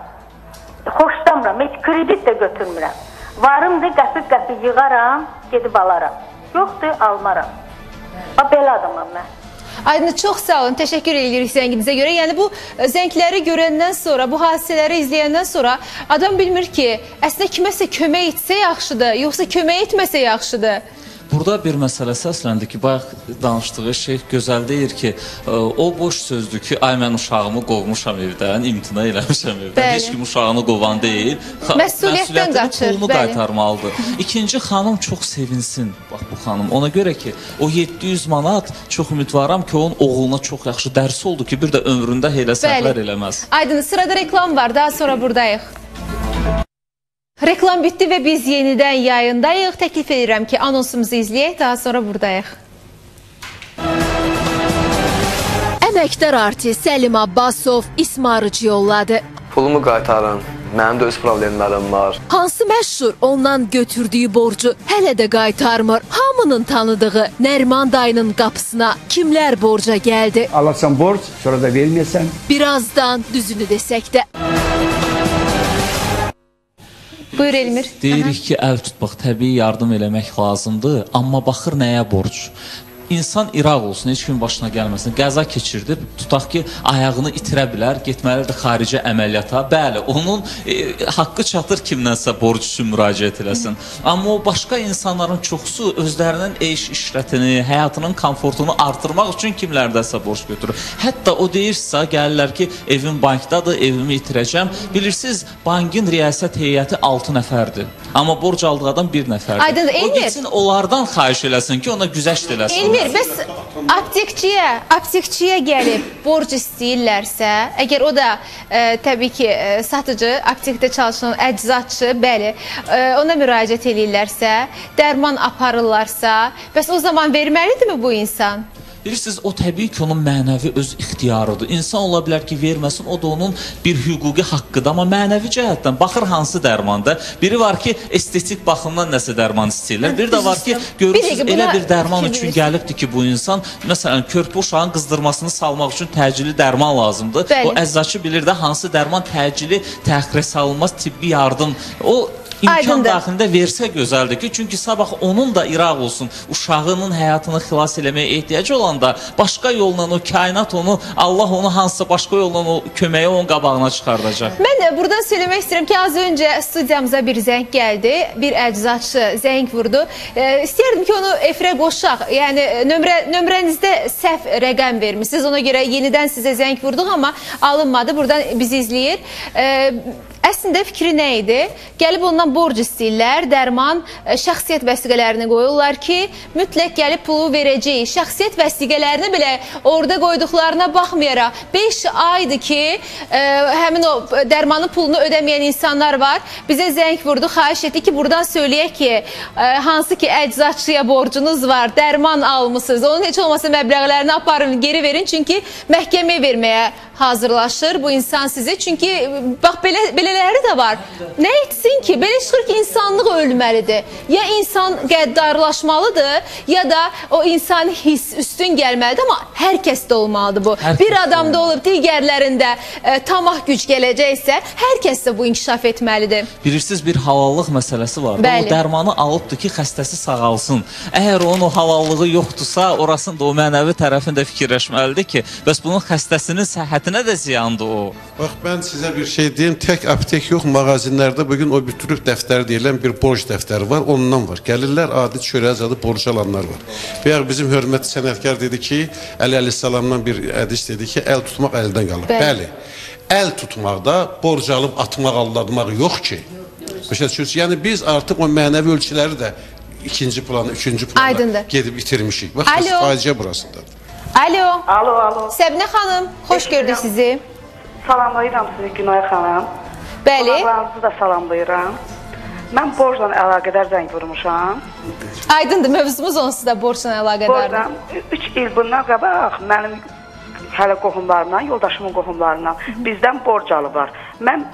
xoşlamıram, heç kredit də götürmürəm. Varımdır, qəpik yığaram, gedib alaram. Yoxdur, almaram. Bax, belə adamam mən. Aydın, çox sağ olun, təşəkkür edirik zənginizə görə. Yəni bu zəngləri görəndən sonra, bu hadisələri izləyəndən sonra adam bilmir ki, əslində kiməsə kömək etsə yaxşıdır, yoxsa kömək etməsə yaxşıdır. Burada bir məsələ səsləndi ki, bayaq danışdığı şey gözəl deyir ki, o boş sözdür ki, ay mən uşağımı qovmuşam evdən, imtina eləmişəm evdən. Heç kim uşağını qovan deyil. Məsuliyyətdən qaçır. Pulunu qaytarmalıdır. İkinci, xanım çox sevinsin, bax bu xanım. Ona görə ki, o 700 manat çox ümidvaram ki, onun oğluna çox yaxşı dərs oldu ki, bir də ömründə elə səhvlər eləməz. Aydın, sırada reklam var, daha sonra buradayıq. Reklam bitdi və biz yenidən yayındayıq. Təklif edirəm ki, anonsumuzu izləyək, daha sonra buradayıq. Əməkdar artist Səlim Abbasov ismarıcı yolladı. Pulumu qaytarın. Mənim də öz problemlərim var. Hansı məşhur ondan götürdüyü borcu hələ də qaytarmır. Hamının tanıdığı Nəriman dayının qapısına kimlər borca gəldi? Alırsan borç, sonra da verməyəsən. Birazdan düzünü desək də. Buyur Elmir. Deyirik ki, əl tutmaq, təbii yardım eləmək lazımdır, amma baxır nəyə borc. İnsan iraq olsun, heç kimin başına gəlməsin. Qəza keçirdi, tutaq ki, ayağını itirə bilər, getməlidir xarici əməliyyata. Bəli, onun haqqı çatır kimdənsə borc üçün müraciət eləsin. Amma o başqa insanların çoxusu özlərinin eş-işrətini, həyatının komfortunu artırmaq üçün kimlərdəsə borc götürür. Hətta o deyirsə, gəlirlər ki, evim bankdadır, evimi itirəcəm. Bilirsiniz, bankin riyasət heyəti 6 nəfərdir. Amma borc aldığı adam 1 nəfərdir. Aydın, Elmir. O geçsin onlardan xahiş eləsin ki, ona güzəşt eləsin. Elmir, bəs aptekçiyə gəlib borc istəyirlərsə, əgər o da təbii ki, satıcı, aptekdə çalışan əczacı, bəli, ona müraciət edirlərsə, dərman aparırlarsa, bəs o zaman verməlidirmi bu insan? Bilirsiniz, o təbii ki, onun mənəvi öz ixtiyarıdır. İnsan ola bilər ki, verməsin, o da onun bir hüquqi haqqıdır. Amma mənəvi cəhətdən baxır hansı dərmanda. Biri var ki, estetik baxımdan nəsə dərman istəyirlər. Bir də var ki, görürsünüz, elə bir dərman üçün gəlibdir ki, bu insan, məsələn, körpə uşağın qızdırmasını salmaq üçün təcili dərman lazımdır. O əczacı bilir də hansı dərman təcili, təxirə salınmaz tibbi yardım. O İmkan daxilində versə gözəldir ki, çünki sabah onun da iraq olsun, uşağının həyatını xilas eləməyə ehtiyacı olanda başqa yolla o kainat onu, Allah onu hansısa başqa yolla o köməyi onun qabağına çıxardacaq. Mən də buradan söyləmək istəyirəm ki, az öncə studiyamıza bir zəng gəldi, bir əczacı zəng vurdu. İstəyərdim ki, onu efirə qoşaq, yəni nömrənizdə səhv rəqəm vermişsiniz, ona görə yenidən sizə zəng vurduq, amma alınmadı, buradan bizi izləyir. Əslində fikri nə idi? Gəlib ondan borc istəyirlər, dərman, şəxsiyyət vəsiqələrini qoyurlar ki, mütləq gəlib pulu verəcəyik. Şəxsiyyət vəsiqələrini belə orada qoyduqlarına baxmayaraq 5 aydır ki, həmin o dərmanın pulunu ödəməyən insanlar var. Bizə zəng vurdu, xahiş etdi ki, buradan söyləyək ki, hansı ki əczacıya borcunuz var, dərman almışsınız, onun heç olmasa məbləğlərini aparın, geri verin, çünki məhkəməyə verməyə hazırlaşır bu insan sizi. Çünki bax belələri də var. Nə etsin ki? Belə çıxır ki, insanlıq ölməlidir. Ya insan qəddarlaşmalıdır, ya da o insani his üstün gəlməlidir, amma hər kəsdə olmalıdır bu. Bir adamda olub digərlərində tamah güc gələcəksə, hər kəsdə bu inkişaf etməlidir. Bilirsiniz, bir halallıq məsələsi var. O dərmanı alıbdır ki, xəstəsi sağalsın. Əgər onun halallığı yoxdursa, orasında o mənəvi tərəfində fikirləşməlidir ki, bəs bunun xəstəsinin səhhətinə də ziyandır o. Bax, mən sizə bir şey deyim, tək aptek yox, mağazinlərdə bugün o bütürlük dəftəri deyilən bir borc dəftəri var, ondan var. Gəlirlər, adi çörəyə zadı borc alanlar var. Bayaq bizim hörmətli sənətkar dedi ki, Əli Əleyhissalamdan bir hədis dedi ki, əl tutmaq əldən qalır. Bəli, əl tutmaqda borc alıb atmaq, aldatmaq yox ki. Yəni biz artıq o mənəvi ölçüləri də ikinci plana, üçüncü plana gedib itirmişik. Bax, faciə burasındadır. Alo. Alo. Səbinə xanım, xoş gördük sizi. Salamlayıram sizi Günay xanım. Bəli. Qonaqlarınızı da salamlayıram. Mən borcla əlaqədar zəng vurmuşam. Aydındır, mövzumuz onsuz da borcla əlaqədardır. 3 il bundan qabaq mənim hələ qohumlarımdan, yoldaşımın qohumlarından bizdən borc alıblar. Mən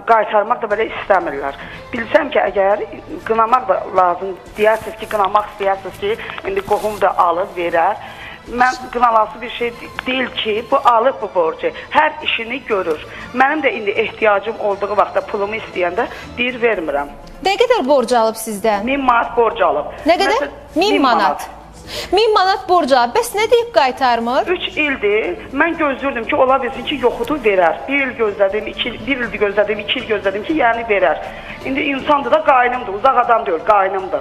qaytarmaq da belə istəmirlər. Bilsəm ki, əgər qınamaq da lazım, deyərsiniz ki, qınamaq istəyirsiniz ki, indi qohum da alır, verər. Mən qınalası bir şey deyil ki, bu alır bu borcu, hər işini görür. Mənim də indi ehtiyacım olduğu vaxtda pulumu istəyəndə deyir, vermirəm. Nə qədər borc alıb sizdən? 1000 manat borc alıb. Nə qədər? 1000 manat. borc. 1000 manat borca, bəs nə deyib qaytarmır? 3 ildir, mən gözlürdüm ki, ola bilsin ki, yoxudu, verər. 1 il gözlədim, 1 il gözlədim, 2 il gözlədim ki, yəni verər. İndi insandır da, qaynımdır, uzaq adam deyil, qaynımdır.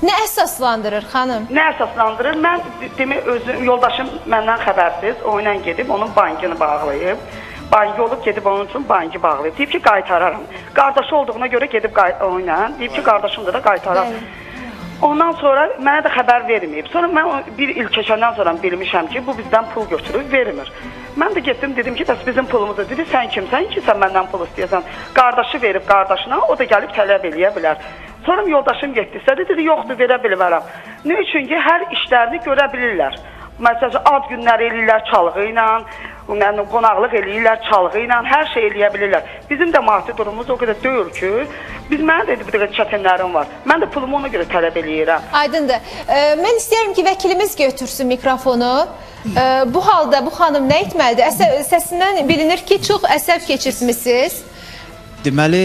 Nə əsaslandırır xanım? Nə əsaslandırır? Mən demək, özüm, yoldaşım məndən xəbərsiz, o ilə gedib, onun bankını bağlayıb. Banki olub, gedib onun üçün banki bağlayıb. Deyib ki, qaytararam. Qardaşı olduğuna görə gedib o ilə, deyib ki, qardaşımdır da qaytaram. Ondan sonra mənə də xəbər verməyib. Sonra mən 1 il keçəndən sonra bilmişəm ki, bu bizdən pul götürüb, vermir. Mən də getdim, dedim ki, bəs bizim pulumuzdur. Dedi, sən kimsən ki, sən məndən pul istəyəsən? Qardaşı verib qardaşına, o da gəlib tələb eləyə bilər. Sonra yoldaşım getdisə, dedi, yoxdur, verə bilmərəm. Nə üçün ki, hər işlərini görə bilirlər. Məsələn, ad günləri eləyirlər çalğı ilə, qonaqlıq eləyirlər çalğı ilə, hər şey eləyə bilirlər. Bizim də maddi durumumuz o qədər deyil ki, mənə də bir qədər çətinlərim var. Mən də pulumu ona görə tələb eləyirəm. Aydındır. Mən istəyirəm ki, vəkilimiz götürsün mikrofonu. Bu halda bu xanım nə etməlidir? Səsindən bilinir ki, çox əsəb keçirtmişsiniz. Deməli,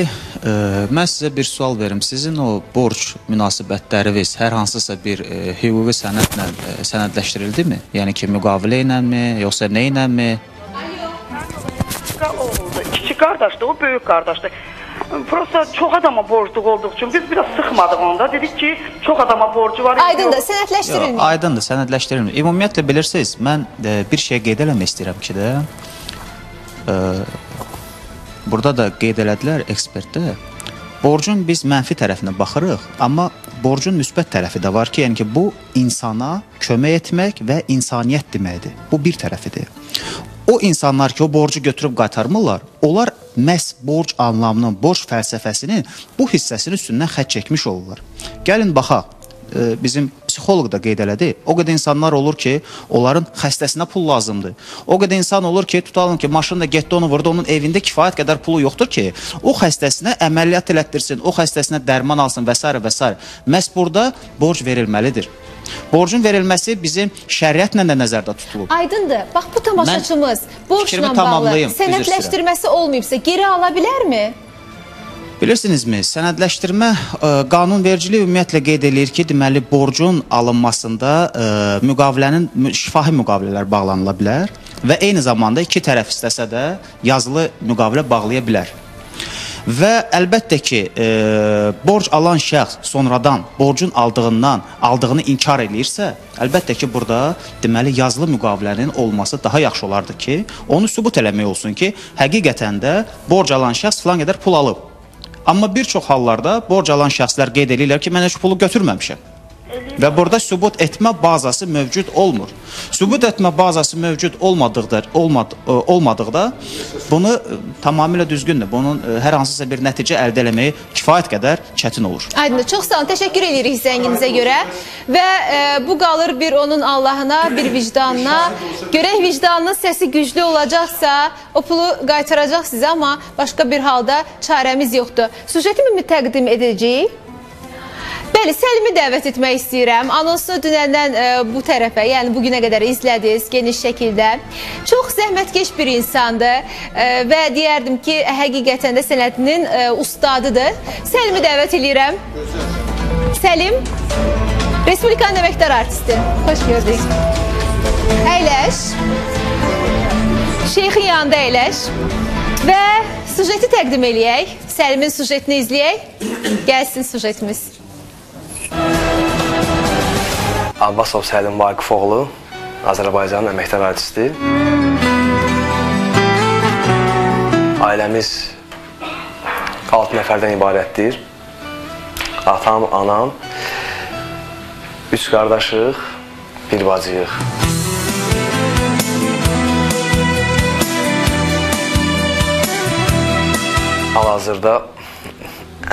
mən sizə bir sual verim. Sizin o borc münasibətləriniz hər hansısa bir hüquqi sənədlə sənədləşdirildimi? Yəni ki, müqavilə ilə mi, yoxsa nə ilə mi? Kiçik qardaşdır, o böyük qardaşdır. Prosta çox adama borcluq olduğu üçün biz biraz sıxmadıq onda. Dedik ki, çox adama borcu var. Aydındır, sənədləşdirilmir. Aydındır, sənədləşdirilmir. Ümumiyyətlə bilirsiniz, mən bir şey qeyd eləmək istəyirəm ki də, burada da qeyd elədilər ekspertlər, borcun biz mənfi tərəfinə baxırıq, amma borcun müsbət tərəfi də var ki, yəni ki, bu insana kömək etmək və insaniyyət deməkdir. Bu bir tərəfidir. O insanlar ki, o borcu götürüb qaytarmırlar, onlar məhz borc anlamının, borc fəlsəfəsinin bu hissəsinin üstündən xətt çəkmiş olurlar. Gəlin baxaq, bizim psixoloq da qeyd elədi. O qədər insanlar olur ki, onların xəstəsinə pul lazımdır. O qədər insan olur ki, tutalım ki, maşınla getdi onu vurdu, onun evində kifayət qədər pulu yoxdur ki, o xəstəsinə əməliyyat elətdirsin, o xəstəsinə dərman alsın və s. və s. Məhz burada borc verilməlidir. Borcun verilməsi bizim şəriətlə də nəzərdə tutulub. Aydındır. Bax, bu tamaşaçımız borcla bağlı sənədləşdirməsi olmayıbsa geri ala bilərmi? Bilirsinizmi, sənədləşdirmə qanunvericiliyi ümumiyyətlə qeyd edir ki, deməli, borcun alınmasında müqavilənin, şifahi müqavilələr bağlanıla bilər və eyni zamanda iki tərəf istəsə də yazılı müqavilə bağlaya bilər. Və əlbəttə ki, borc alan şəxs sonradan borcun aldığını inkar edirsə, əlbəttə ki, burada deməli yazılı müqavilənin olması daha yaxşı olardı ki, onu sübut eləmək olsun ki, həqiqətən də borc alan şəxs filan qədər pul alıb. Amma bir çox hallarda borc alan şəxslər qeyd edirlər ki, mən heç pulu götürməmişəm. Və burada sübut etmə bazası mövcud olmur. Sübut etmə bazası mövcud olmadıqda bunu tamamilə düzgündür. Bunun hər hansısa bir nəticə əldə eləməyi kifayət qədər çətin olur. Aydındır, çox sağ olun, təşəkkür edirik zənginizə görə və bu qalır bir onun Allahına, bir vicdanına. Görək vicdanının səsi güclü olacaqsa, o pulu qaytaracaq sizə, amma başqa bir halda çarəmiz yoxdur. Sujetimi təqdim edəcəyik. Bəli, Səlimi dəvət etmək istəyirəm. Anonsunu dünəndən bu tərəfə, yəni bugünə qədər izlədiniz geniş şəkildə. Çox zəhmətkeş bir insandır və deyərdim ki, həqiqətən də sənətinin ustadıdır. Səlimi dəvət edirəm. Səlim, Respublikanın əməkdar artisti. Xoş gördük. Əyləş. Şeyxin yanında əyləş. Və sujeti təqdim eləyək. Səlimin sujetini izləyək. Gəlsin sujetimiz. Abbasov Səlim Vaqifoğlu, Azərbaycanın əməkdar artisti. Ailəmiz 6 nəfərdən ibarətdir. Atam, anam, 3 qardaşıq, bir bacıyıq. Hal-hazırda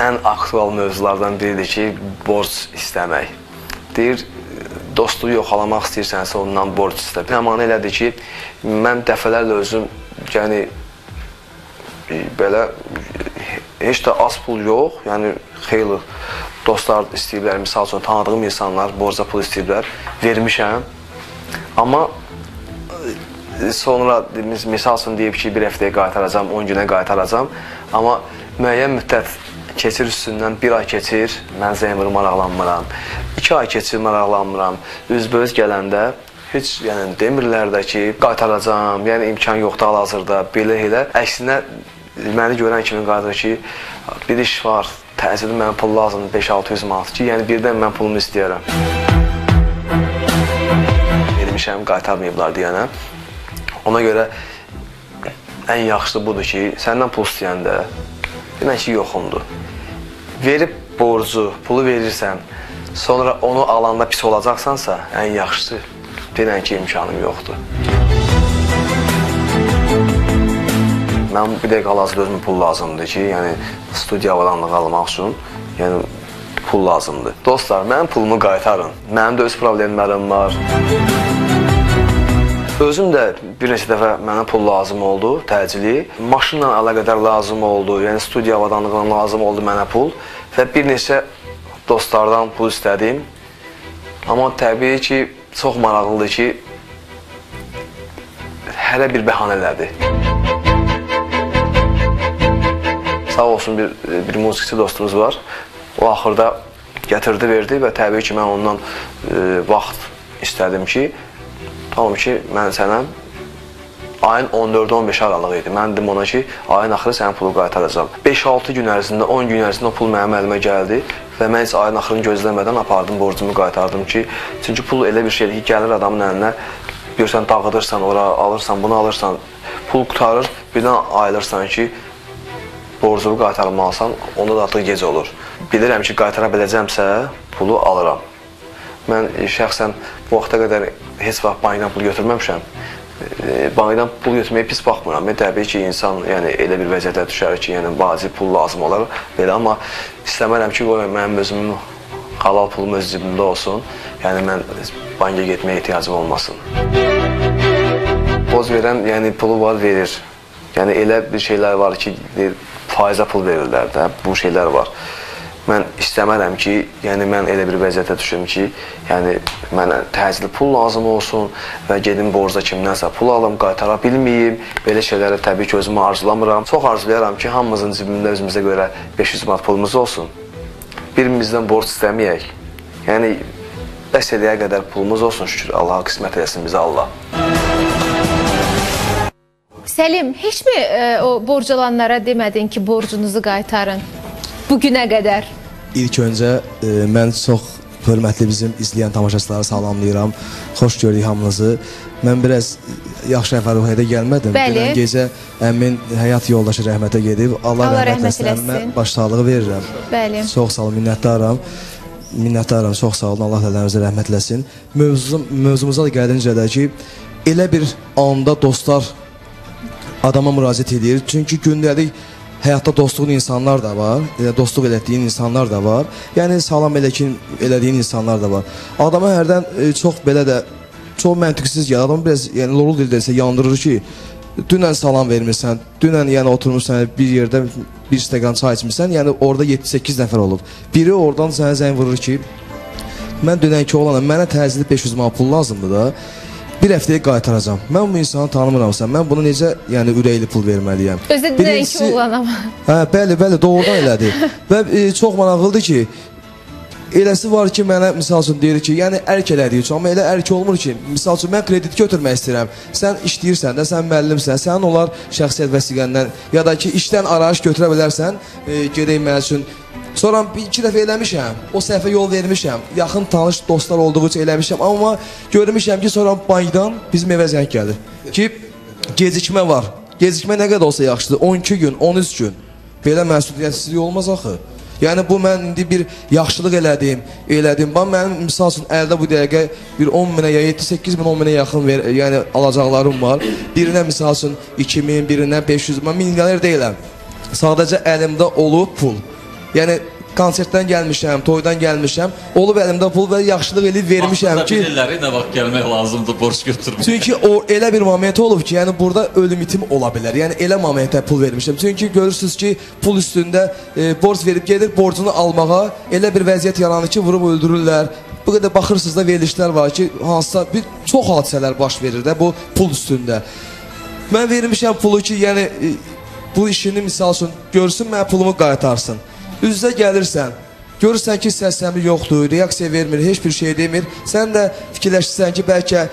ən aktual mövzulardan biridir ki, borc istəmək. Deyir, dostluğu yoxalamaq istəyirsənsə ondan borc istə. Əmanə elədir ki, mən dəfələrlə özüm, yəni, belə, heç də az pul yox, yəni, xeyli dostlar istəyiblər, misal üçün, tanıdığım insanlar borca pul istəyiblər, vermişəm. Amma sonra, misal üçün, deyib ki, bir həftəyə qaytaracam, 10 günə qaytaracam, amma müəyyən müddət keçir üstündən, bir ay keçir, mən zəymir maraqlanmıram. 2 ay keçir maraqlanmıram. Üzbəüz gələndə heç yəni demirlər də ki, qaytaracağam, yəni imkan yoxdur hal-hazırda, belə. Əksinə məni görən kimi qayıdır ki, bir iş var, təhsildə mənə pul lazımdır 5-600 manat ki, yəni birdən mən pulumu istəyərəm. Vermişəm, qaytarmayıblar deyənə. Ona görə ən yaxşısı budur ki, səndən pul istəyəndə demək ki, yoxumdur. Verib borcu, pulu verirsən, sonra onu alanda pis olacaqsansa, ən yaxşısı denən ki, imkanım yoxdur. Mən bir dəqiqə hal-hazırda özümə pul lazımdır ki, yəni studiya avadanlığı almaq üçün yəni pul lazımdır. Dostlar, mənim pulumu qaytarın. Mənim də öz problemlərim var. Özüm də bir neçə dəfə mənə pul lazım oldu, təcili. Maşınla əlaqədar lazım oldu, yəni studiya avadanlığına lazım oldu mənə pul. Və bir neçə dostlardan pul istədim. Amma təbii ki, çox maraqlıdır ki, hərə bir bəhanələrdir. Sağ olsun bir musiqçi dostumuz var. O axırda gətirdi, verdi və təbii ki, mən ondan vaxt istədim ki, tamam ki, mən sənə ayın 14-15 aralığı idi. Mən dedim ona ki, ayın axırı sənin pulu qaytaracağam. 5-6 gün ərzində, 10 gün ərzində o pul mənim əlimə gəldi və mən heç ayın axırını gözləmədən apardım, borcumu qaytardım ki, çünki pul elə bir şeydir ki, gəlir adamın əlinə, görsən dağıdırsan, ora alırsan, bunu alırsan, pul qutarır, birdən ayılırsan ki, borcumu qaytarmalısan, onda da artıq gec olur. Bilirəm ki, qaytara biləcəmsə, pulu alıram. Mən şəxsən bu vaxta qədər heç vaxt bankdan pul götürməmişəm. Bankdan pul götürməyə pis baxmıram. Təbii ki, insan yəni, elə bir vəziyyətə düşər ki, yəni, vacib pul lazım olar. Belə, amma istəmərəm ki, mənim özümün halal pulum öz cibimdə olsun. Yəni, mən banka getməyə ehtiyacım olmasın. Boz verən, yəni, pulu var, verir. Yəni, elə bir şeylər var ki, faiza pul verirlər də, bu şeylər var. Mən istəmərəm ki, yəni mən elə bir vəziyyətə düşüm ki, yəni mənə təcili pul lazım olsun və gedim borca kimdənsə pul alım, qaytara bilməyim. Belə şeyləri təbii ki, özümü arzulamıram. Çox arzulayaram ki, hamımızın cibində özümüzə görə 500 manat pulumuz olsun. Birimizdən borc istəməyək. Yəni, bəs eləyə qədər pulumuz olsun, şükür, Allaha qismət eləsin bizə Allah. Səlim, heç mi o borc alanlara demədin ki, borcunuzu qaytarın bugünə qədər? İlk öncə mən çox hörmətli bizim izləyən tamaşaçıları salamlayıram. Xoş gördük hamınızı. Mən biraz yaxşı əhval-ruhiyyədə gəlmədim. Dünən gecə əmin həyat yoldaşı rəhmətə gedib. Allah rəhmət eləsin. Mən başsağlığı verirəm. Bəli. Çox sağ olun, minnətdaram. Minnətdaram, çox sağ olun. Allah tələrinizə rəhmət eləsin. Mövzumuza da gəlincə də ki, elə bir anda dostlar adama müraciət edir. Çünki gündəlik həyatda dostluğun insanlar da var, dostluq elədiyin insanlar da var. Yəni salam elədiyin insanlar da var. Adama hərdən çox belə də çox məntiqsiz gəlir. Adam biraz yəni lorul dildə yandırır ki, dünən salam vermirsən, dünən yəni oturmuşsan bir yerdə bir stəkan çay içmirsən, yəni orada 7-8 nəfər olub. Biri oradan sənə zəng vurur ki, mən dünənki oğlanam, mənə təcili 500 manat pul lazımdır da. Bir həftəyə qaytaracam. Mən bu insanı tanımıramsa, mən bunu necə yəni ürəkli pul verməliyəm? Özdə dünənki oğlanam. Hə, bəli, doğrudan elədir. Və çox maraqlıdır ki, eləsi var ki, mənə misal üçün deyir ki, yəni ərk elədiyi üçün, amma elə ərk olmur ki, misal üçün mən kredit götürmək istəyirəm. Sən işləyirsən də, sən müəllimsən, sənin onlar şəxsiyyət vəsiqəndən ya da ki, işdən arayış götürə bilərsən, gedək mənim üçün. Sonra 2 dəfə eləmişəm, o səhvə yol vermişəm, yaxın tanış dostlar olduğu üçün eləmişəm, amma görmüşəm ki, sonra bankdan bizim evə zəng gəlir ki, gecikmə var. Gecikmə nə qədər olsa yaxşıdır, 12 gün, 13 gün. Belə məsuliyyətsizlik olmaz axı. Yəni bu mən indi bir yaxşılıq elədim. Mənim misal üçün əldə bu dəqiqə bir 10 minə ya 7-8 min 10 minə yaxın yəni alacaqlarım var. Birinə misal üçün 2000, birinə 500, mən milyarder deyiləm. Sadəcə əlimdə olub pul. Yəni konsertdən gəlmişəm, toydan gəlmişəm, olub əlimdə pul və yaxşılıq eləyib vermişəm ki... Bilirlər, nə vaxt gəlmək lazımdır, borç götürmək. Çünki o elə bir moment olub ki, yəni burada ölüm itim ola bilər. Yəni elə momentə pul vermişəm. Çünki görürsünüz ki, pul üstündə borc verib gedir, borcunu almağa elə bir vəziyyət yaranır ki, vurub öldürürlər. Bu qədər baxırsınız da verilişlər var ki, hansısa çox hadisələr baş verir də bu pul üstündə. Mən vermişəm pulu ki, yəni bu işini misal üçün görsün, mənə pulumu qaytarsın. Üzə gəlirsən, görürsən ki, səsləmi yoxdur, reaksiya vermir, heç bir şey demir. Sən də fikirləşirsən ki, bəlkə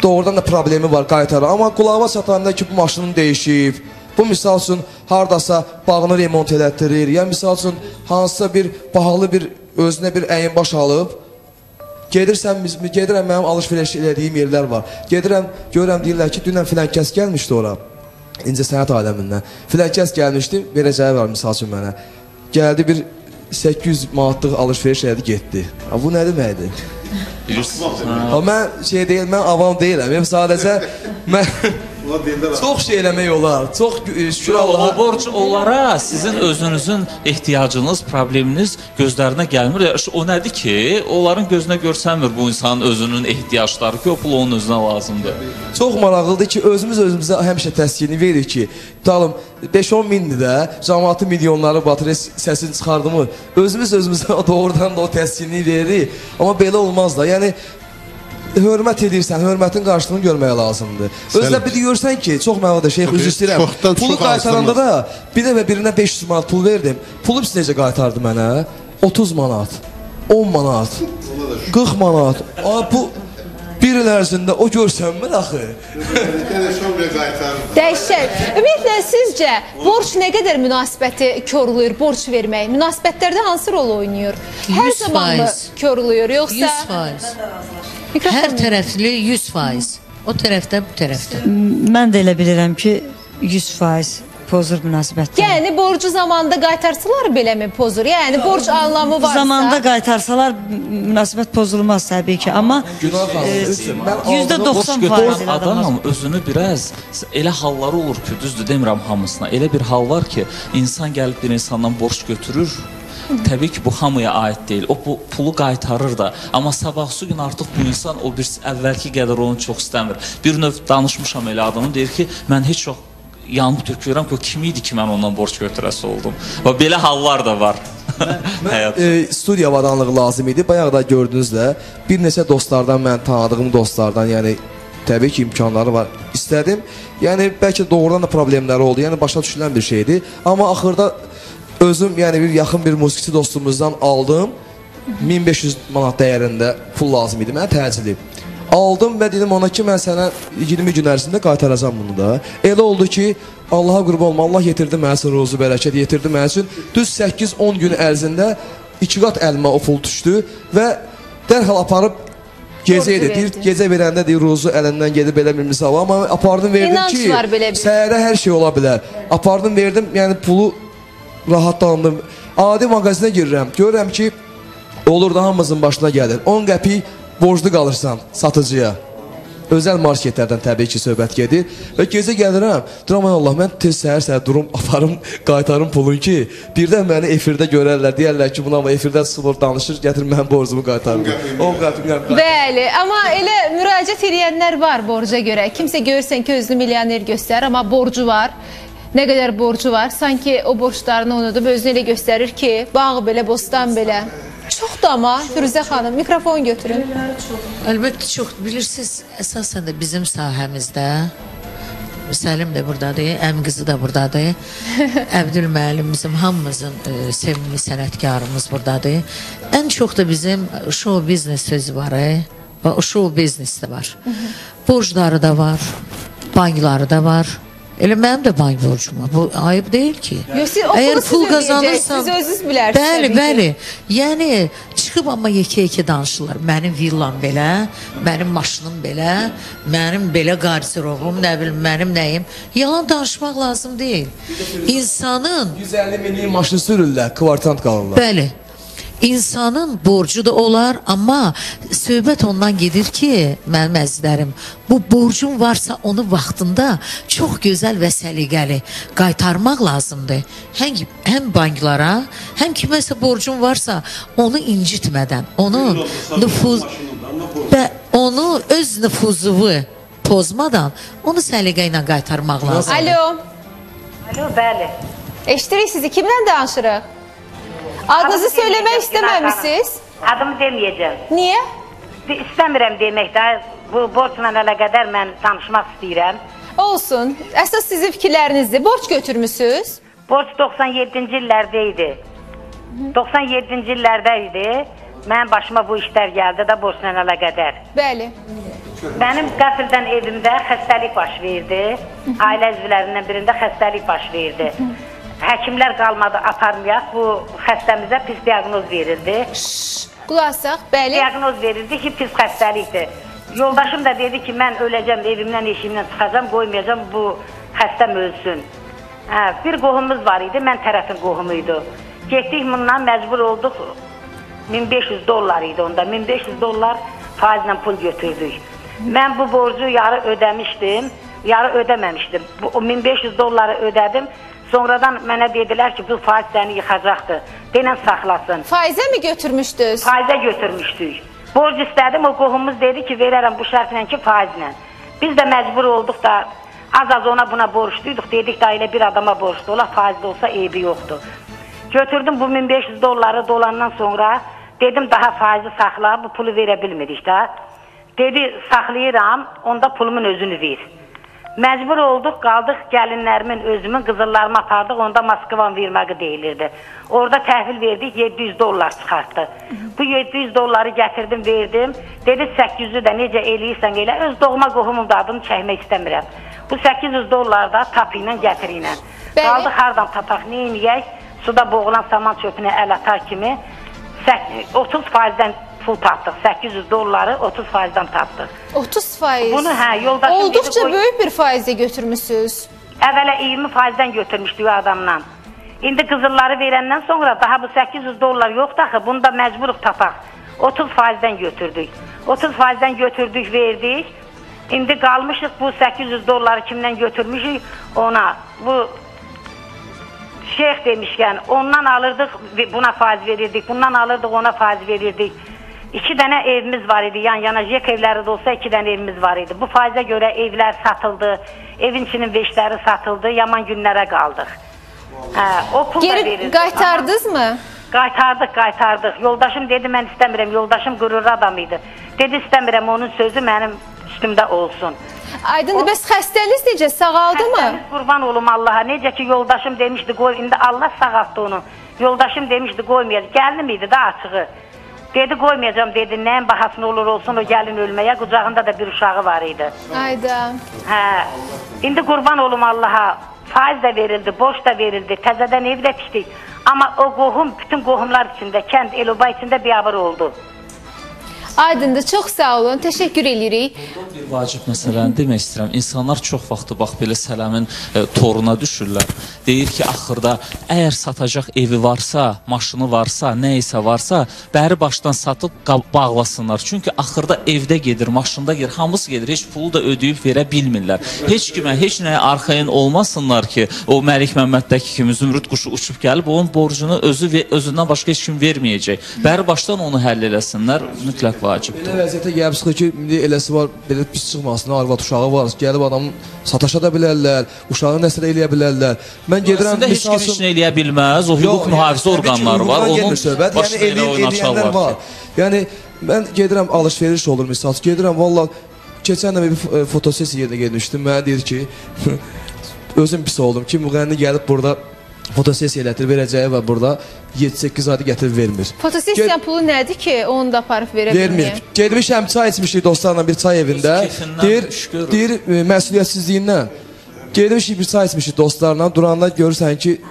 doğrudan da problemi var, qaytarır. Amma qulağıma çatanda ki, bu maşının dəyişib, bu misal üçün haradasa bağını remont elətdirir, ya misal üçün hansısa bir bahalı bir özünə bir əyinbaş alıb, gedirəm mənim alış-veriş elədiyim yerlər var. Gedirəm, görürəm, deyirlər ki, dünən filan kəs gəlmişdi ora, incəsənət aləmindən. Filan kəs gəlmişdi, verəcəyi var misal üçün mənə. Gəldi bir 800 manatlıq alış-veriş elədi, getdi. Bu nə deməkdir? Mən şey deyil, mən avam deyiləm. Sadəcə mən çox şey eləmək olar. Çox şükür Allaha. O borc onlara sizin özünüzün ehtiyacınız, probleminiz gözlərinə gəlmir. O nədir ki, onların gözünə görsənmir bu insanın özünün ehtiyacları ki, o pul onun özünə lazımdır. Çox maraqlıdır ki, özümüzə həmişə təskinli veririk ki, tutalım 5-10 mindir də, cəmaatı milyonları batırır, səsini çıxardımı, özümüzə doğrudan da o təskinliyi veririk. Amma belə olmaz da, yəni hörmət edirsən, hörmətin qarşılığını görməyə lazımdır. Özlə bir görsən ki, çox mənalıdır, şeyx, üzr istəyirəm. Pulu qaytaranda da bir dəfə birinə 500 manat pul verdim. Pulu biz necə qaytardı mənə? 30 manat, 10 manat, 40 manat. Bu bir il ərzində o görsənmir axı. Dəhşət. Ümumiyyətlə, sizcə borc nə qədər münasibəti korlayır, borc vermək? Münasibətlərdə hansı rol oynayır? Hər zaman mı korlayır, yoxsa? 100%. Hər tərəfli 100%. O tərəfdə, bu tərəfdə. Mən də elə bilirəm ki, 100% pozur münasibətlər. Yəni, borcu zamanında qaytarsalar beləmi pozur? Yəni, borc anlamı varsa... Zamanında qaytarsalar münasibət pozulmaz təbii ki, amma %90% adam özünü biraz elə halları olur ki, düzdür demirəm hamısına, elə bir hal var ki, insan gəlib bir insandan borc götürür, təbii ki, bu hamıya aid deyil. O pulu qaytarır da. Amma sabahsı gün artıq bu insan o bir əvvəlki qədər onu çox istəmir. Bir növ danışmışam elə adamın, deyir ki, mən heç çox yanıb tökülürəm ki, o kim idi ki, mən ondan borc götürəsi oldum. Və belə hallar da var. Studiya avadanlığı lazım idi. Bayaq da gördünüz də, bir neçə dostlardan, mən tanıdığım dostlardan, yəni təbii ki, imkanları var. İstədim, yəni bəlkə doğrudan da problemləri oldu, yəni başa düşülən bir şeydir. Amma axırda özüm, yəni bir yaxın bir musiqiçi dostumuzdan aldım, 1500 manat dəyərində pul lazım idi, mənə təcili. Aldım və dedim ona ki, mən sənə 20 gün ərzində qaytaracam bunu da. Elə oldu ki, Allaha qurban olma, Allah yetirdi mənə üçün ruzu bərəkət, yetirdi mənə üçün. Düz 8-10 gün ərzində 2 qat əlimə o pul düşdü və dərhal aparıb gecə idi. Deyir, gecə verəndə deyir, ruzu əlindən gedib belə bir misal. Amma apardım verdim ki, səhərə hər şey ola bilər. Apardım verdim, yəni pulu rahatlandım. Adi mağazinə girirəm, görürəm ki, olur da hamımızın başına gəlir. 10 qəpik borclu qalırsan satıcıya. Özəl marketlərdən təbii ki, söhbət gedir. Və gecə gəlirəm, duram, Allah, mən tez səhər durum, aparım, qaytarım pulun ki, birdən məni efirdə görərlər, deyərlər ki, buna efirdən sıvır danışır, gətir mən borcumu qaytarım. Bəli, amma elə müraciət edənlər var borca görə. Kimsə görürsən ki, özünü milyoner göstərir, amma borcu var. Nə qədər borcu var, sanki o borçlarını unudub, özünü elə göstərir ki, bağı belə, bostan belə. Çoxdur amma, Firuzə xanım, mikrofon götürün. Əlbəttə çox, bilirsiniz, əsasən də bizim sahəmizdə, Səlim də buradadır, əmqızı da buradadır, Əbdül müəllim bizim hamımızın sevimli sənətkarımız buradadır. Ən çox da bizim show biznes sözü var, show biznes də var. Borcları da var, bankları da var. Elə mənim də bank borcum var. Bu ayıb deyil ki. Əgər pul qazanırsam, siz özünüz bilərsiniz. Bəli. Yəni çıxıb amma yekə-yekə danışırlar. Mənim villam belə, mənim maşınım belə, mənim belə qardirovum, nə bilim, mənim nəyim. Yalan danışmaq lazım deyil. İnsanın 150 minlik maşını sürürlər, kvartant qalırlar. Bəli. İnsanın borcu da olar, amma söhbət ondan gedir ki, mənim əzizlərim, bu borcun varsa onu vaxtında çox gözəl və səliqəli qaytarmaq lazımdır. Həm banklara, həm kiməsə borcun varsa onu incitmədən, onu öz nüfuzunu pozmadan, onu səliqə ilə qaytarmaq lazımdır. Alo, bəli. Eşitirik sizi, kimdən danışırıq? Adınızı söyləmək istəməmişsiniz? Adımı deməyəcəm. Niyə? İstəmirəm deməkdə, bu borcla əlaqədar mən tanışmaq istəyirəm. Olsun, əsas sizin fikirlərinizdir. Borc götürmüsünüz? Borc 97-ci illərdə idi. 97-ci illərdə idi. Mənim başıma bu işlər gəldi də borcla əlaqədar. Bəli. Mənim qəfildən evimdə xəstəlik baş verdi. Ailə üzvlərindən birində xəstəlik baş verdi. Həkimlər qalmadı aparmayaq. Bu xəstəmizə pis diaqnoz verildi. Qulaq asaq, bəli. Diaqnoz verildi ki, pis xəstəlikdir. Yoldaşım da dedi ki, mən öləcəm, evimdən, eşimdən çıxacam, qoymayacam, bu xəstəm ölsün. Bir qohumumuz var idi, mən tərəfin qohumuydu. Getdik bundan, məcbur olduq, $1500 idi onda, $1500 faizlə pul götürdük. Mən bu borcu yarı ödəmişdim, yarı ödəməmişdim. O $1500 ödədim, sonradan mənə dedilər ki, bu faiz səni yıxacaqdır, denən saxlasın. Faizə mi götürmüşdünüz? Faizə götürmüşdük. Borc istədim, o qohumumuz dedi ki, verərəm bu şərtlə ki, faizlə. Biz də məcbur olduq da, az ona buna borçluyduq, dedik da elə bir adama borçlu ola, faizli olsa eybi yoxdur. Götürdüm bu $1500 dolandan sonra, dedim daha faizi saxla, bu pulu verə bilmirik də. Dedi, saxlayıram, onda pulumun özünü ver. Məcbur olduq, qaldıq gəlinlərimin, özümün, qızıllarımı apardıq, onda Moskvan verməqi deyilirdi. Orada təhvil verdik, $700 çıxartdı. Bu $700 gətirdim, verdim. Dedi, 800-ü də necə eləyirsən elə, öz doğma qohumun da adını çəkmək istəmirəm. Bu $800 da tapı ilə, gətir ilə. Qaldıq, hardan tapaq, neyiniyək? Suda boğulan saman çöpünə əl atar kimi 30%-dən pul tapdıq. $800 30%-dən tapdıq. 30%? Bunu, yoldaşım... Olduqca böyük bir faizə götürmüşsünüz. Əvvələ 20%-dən götürmüşdük adamdan. İndi qızılları verəndən sonra daha bu $800 yoxdur axı, bunu da məcburuq tapaq. 30%-dən götürdük. 30%-dən götürdük, verdik. İndi qalmışıq bu $800 kimdən götürmüşük ona. Bu şeyx demişkən, ondan alırdıq, buna faiz verirdik, bundan alırdıq, ona faiz verirdik. 2 dənə evimiz var idi, yan-yana jek evləri də olsa 2 dənə evimiz var idi. Bu faizə görə evlər satıldı, evin içinin veşləri satıldı, yaman günlərə qaldıq. Geri qaytardınız mı? Qaytardıq. Yoldaşım dedi, mən istəmirəm, yoldaşım qürurlu adam idi. Dedi, istəmirəm, onun sözü mənim üstümdə olsun. Aydındır, bəs xəstəniz necə, sağaldı mı? Xəstəniz qurban olum Allaha, necə ki yoldaşım demişdi, indi Allah sağaltdı onu. Yoldaşım demişdi, qoymayacaq, gəlinim idi də açığı. Dedi, qoymayacam, dedi, nəyin bahasını olur olsun, o gəlin ölməyə, qucağında da bir uşağı var idi. Ayda. İndi qurban olum Allaha, faiz də verildi, borç da verildi, təzədən ev də tikdik. Amma o qohum, bütün qohumlar içində, kənd, el-oba içində biabır oldu. Aydındır, çox sağ olun, təşəkkür edirik. Bir vacib məsələni demək istəyirəm. İnsanlar çox vaxtı bax belə sələmin toruna düşürlər. Deyir ki, axırda əgər satacaq evi varsa, maşını varsa, nə isə varsa, bəri başdan satıb bağlasınlar. Çünki axırda evdə gedir, maşında gedir, hamısı gedir, heç pulu da ödəyib verə bilmirlər. Heç kimə, heç nəyə arxayın olmasınlar ki, o Məlik Məmməddəki kimi zümrüd quşu uçub gəlib, onun borcunu özündən başqa heç kim verməyəcək. Bəri başdan onu həll eləsinlər, mütləq vacibdir. Elə vəziyyətə gəlib çıxır ki, indi eləsi var, belə pis çıxmasına, arvad uşağı var, gəlib adamın sataşa da bilərlər, uşağı nəsə eləyə bilərlər. Mən gedirəm, əslində heç kim heç nə eləyə bilməz, o hüquq mühafizə orqanları var, onun başına elə oynaçaq var. Yəni, mən gedirəm, alış-veriş olur, misal, gedirəm, valla, keçən də bir fotosesiya yerinə gelmişdim, mənə deyir ki, özüm pis oldum ki, müğənni gəlib burada fotosesiya elətir, verəcəyi var burada, 7-8 ayda gətirib vermir. Fotosesiyanın pulu nədir ki, onu da aparıb verə bilməyəm? Vermir. Gedmişəm, çay içmişdik dostlarla bir çay evində, deyir, məsuliyyətsizliyindən. Gedmişik bir çay içmişdik dostlarla, duranda görürsən ki,